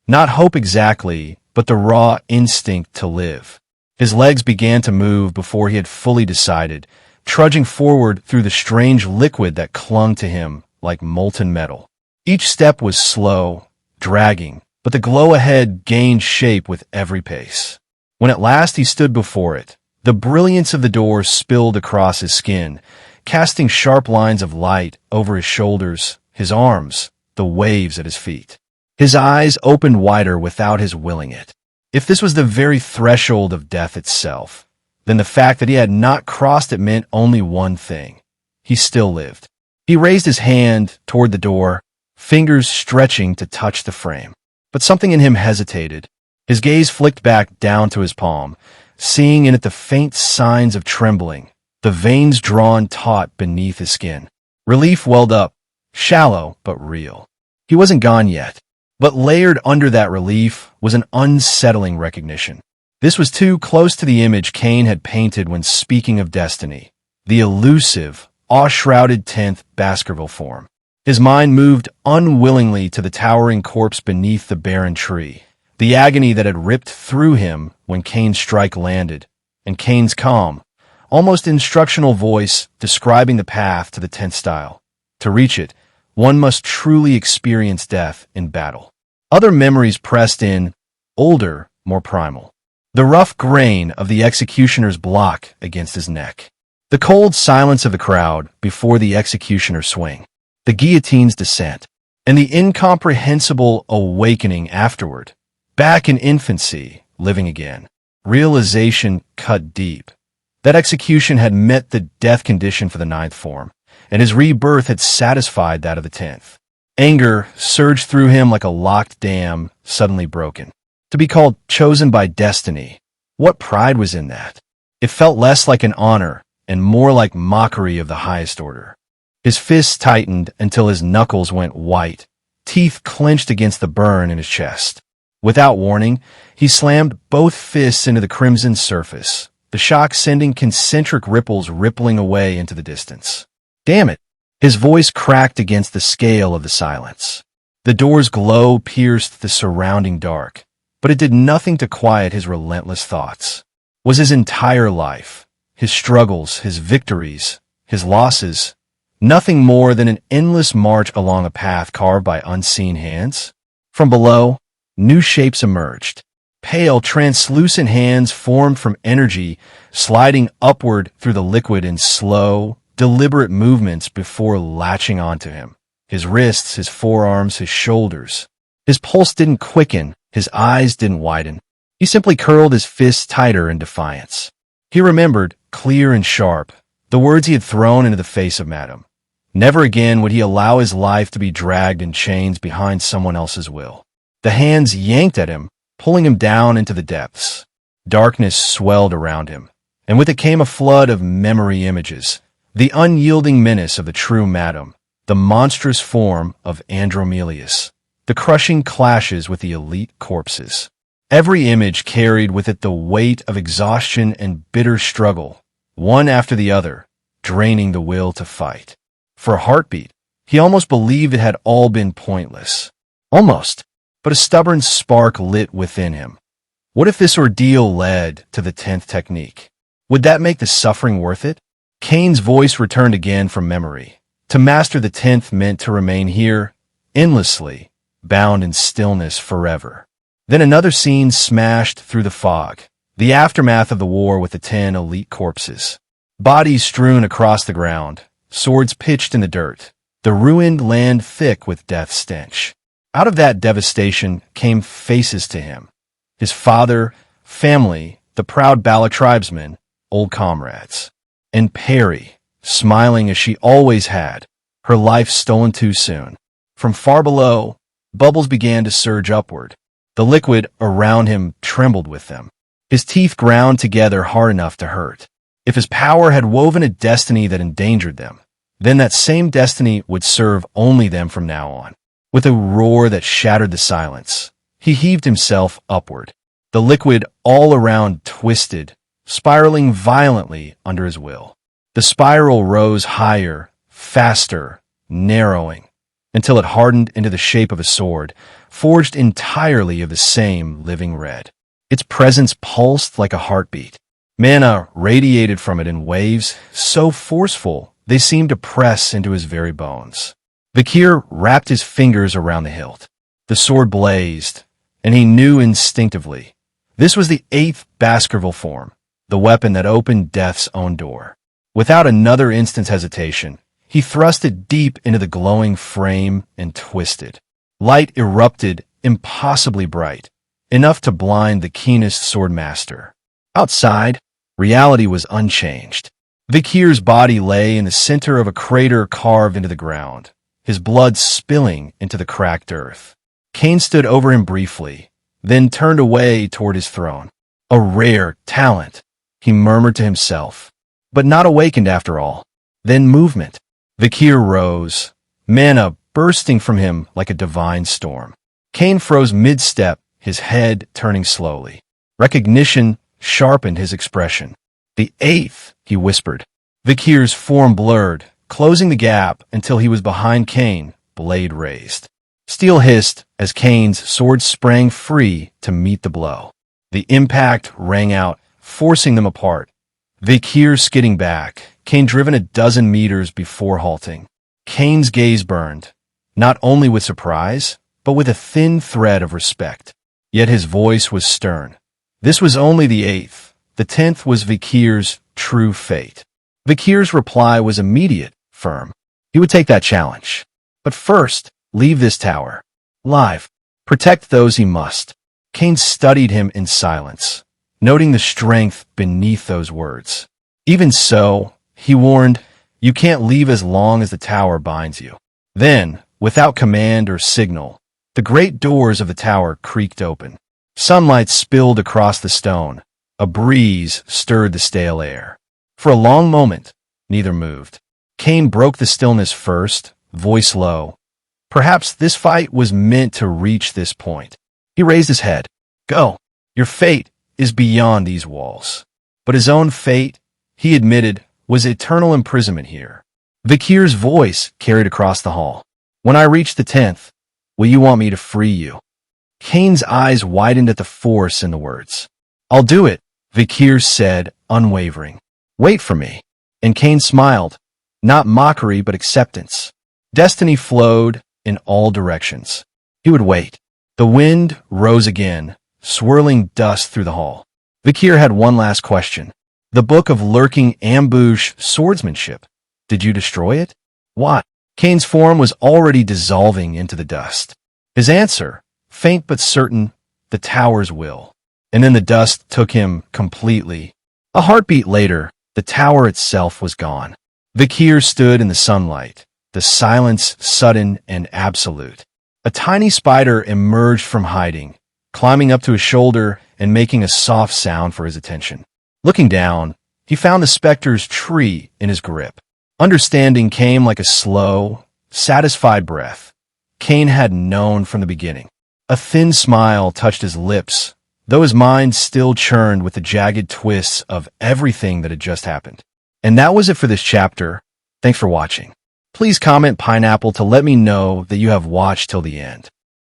Not hope exactly, but the raw instinct to live. His legs began to move before he had fully decided, trudging forward through the strange liquid that clung to him like molten metal. Each step was slow, dragging, but the glow ahead gained shape with every pace. When at last he stood before it, the brilliance of the door spilled across his skin, casting sharp lines of light over his shoulders, his arms, the waves at his feet. His eyes opened wider without his willing it. If this was the very threshold of death itself, then the fact that he had not crossed it meant only one thing. He still lived. He raised his hand toward the door, fingers stretching to touch the frame. But something in him hesitated. His gaze flicked back down to his palm, seeing in it the faint signs of trembling, the veins drawn taut beneath his skin. Relief welled up, shallow but real. He wasn't gone yet, but layered under that relief was an unsettling recognition. This was too close to the image Kane had painted when speaking of destiny, the elusive, awe-shrouded 10th Baskerville form. His mind moved unwillingly to the towering corpse beneath the barren tree, the agony that had ripped through him when Kane's strike landed, and Kane's calm, almost instructional voice describing the path to the 10th style. To reach it, one must truly experience death in battle. Other memories pressed in, older, more primal. The rough grain of the executioner's block against his neck. The cold silence of the crowd before the executioner's swing. The guillotine's descent. And the incomprehensible awakening afterward. Back in infancy, living again. Realization cut deep. That execution had met the death condition for the 9th form, and his rebirth had satisfied that of the 10th. Anger surged through him like a locked dam suddenly broken. To be called chosen by destiny, what pride was in that? It felt less like an honor and more like mockery of the highest order. His fists tightened until his knuckles went white, teeth clenched against the burn in his chest. Without warning, he slammed both fists into the crimson surface, the shock sending concentric ripples rippling away into the distance. Damn it! His voice cracked against the scale of the silence. The door's glow pierced the surrounding dark, but it did nothing to quiet his relentless thoughts. Was his entire life, his struggles, his victories, his losses, nothing more than an endless march along a path carved by unseen hands? From below, new shapes emerged. Pale, translucent hands formed from energy, sliding upward through the liquid in slow, deliberate movements before latching onto him. His wrists, his forearms, his shoulders. His pulse didn't quicken, his eyes didn't widen. He simply curled his fists tighter in defiance. He remembered, clear and sharp, the words he had thrown into the face of Madame. Never again would he allow his life to be dragged in chains behind someone else's will. The hands yanked at him, pulling him down into the depths. Darkness swelled around him, and with it came a flood of memory images. The unyielding menace of the true Madame, the the monstrous form of Andromelius, the crushing clashes with the elite corpses. Every image carried with it the weight of exhaustion and bitter struggle, one after the other, draining the will to fight. For a heartbeat, he almost believed it had all been pointless. Almost, but a stubborn spark lit within him. What if this ordeal led to the 10th technique? Would that make the suffering worth it? Kane's voice returned again from memory. To master the 10th meant to remain here, endlessly, bound in stillness forever. Then another scene smashed through the fog. The aftermath of the war with the 10 elite corpses. Bodies strewn across the ground, swords pitched in the dirt, the ruined land thick with death stench. Out of that devastation came faces to him. His father, family, the proud Bala tribesmen, old comrades. And Perry, smiling as she always had, her life stolen too soon. From far below, bubbles began to surge upward. The liquid around him trembled with them. His teeth ground together hard enough to hurt. If his power had woven a destiny that endangered them, then that same destiny would serve only them from now on. With a roar that shattered the silence, he heaved himself upward. The liquid all around twisted, spiraling violently under his will. The spiral rose higher, faster, narrowing, until it hardened into the shape of a sword, forged entirely of the same living red. Its presence pulsed like a heartbeat. Mana radiated from it in waves, so forceful they seemed to press into his very bones. Vikir wrapped his fingers around the hilt. The sword blazed, and he knew instinctively. This was the 8th Baskerville form, the weapon that opened death's own door. Without another instant's hesitation, he thrust it deep into the glowing frame and twisted. Light erupted, impossibly bright, enough to blind the keenest sword master. Outside, reality was unchanged. Vikir's body lay in the center of a crater carved into the ground, his blood spilling into the cracked earth. Kane stood over him briefly, then turned away toward his throne. A rare talent, he murmured to himself, but not awakened after all. Then movement. Vikir rose, mana bursting from him like a divine storm. Kane froze mid-step, his head turning slowly. Recognition sharpened his expression. The 8th, he whispered. Vikir's form blurred, closing the gap until he was behind Kane, blade raised. Steel hissed as Kane's sword sprang free to meet the blow. The impact rang out, forcing them apart. Vikir skidding back, Kane driven a dozen meters before halting. Kane's gaze burned, not only with surprise, but with a thin thread of respect. Yet his voice was stern. This was only the 8th. The 10th was Vikir's true fate. Vikir's reply was immediate, firm. He would take that challenge. But first, leave this tower. Live. Protect those he must. Kane studied him in silence, noting the strength beneath those words. Even so, he warned, you can't leave as long as the tower binds you. Then, without command or signal, the great doors of the tower creaked open. Sunlight spilled across the stone. A breeze stirred the stale air. For a long moment, neither moved. Kane broke the stillness first, voice low. Perhaps this fight was meant to reach this point. He raised his head. Go. Your fate is beyond these walls. But his own fate, he admitted, was eternal imprisonment here. Vikir's voice carried across the hall. When I reach the 10th, will you want me to free you? Kane's eyes widened at the force in the words. I'll do it, Vikir said, unwavering. Wait for me. And Kane smiled. Not mockery, but acceptance. Destiny flowed in all directions. He would wait. The wind rose again, swirling dust through the hall. Vikir had one last question. The book of lurking ambush swordsmanship. Did you destroy it? Why? Kane's form was already dissolving into the dust. His answer, faint but certain, the tower's will. And then the dust took him completely. A heartbeat later, the tower itself was gone. Vikir stood in the sunlight, the silence sudden and absolute. A tiny spider emerged from hiding, climbing up to his shoulder and making a soft sound for his attention. Looking down, he found the specter's tree in his grip. Understanding came like a slow, satisfied breath. Kane had known from the beginning. A thin smile touched his lips, though his mind still churned with the jagged twists of everything that had just happened. And that was it for this chapter. Thanks for watching. Please comment pineapple to let me know that you have watched till the end.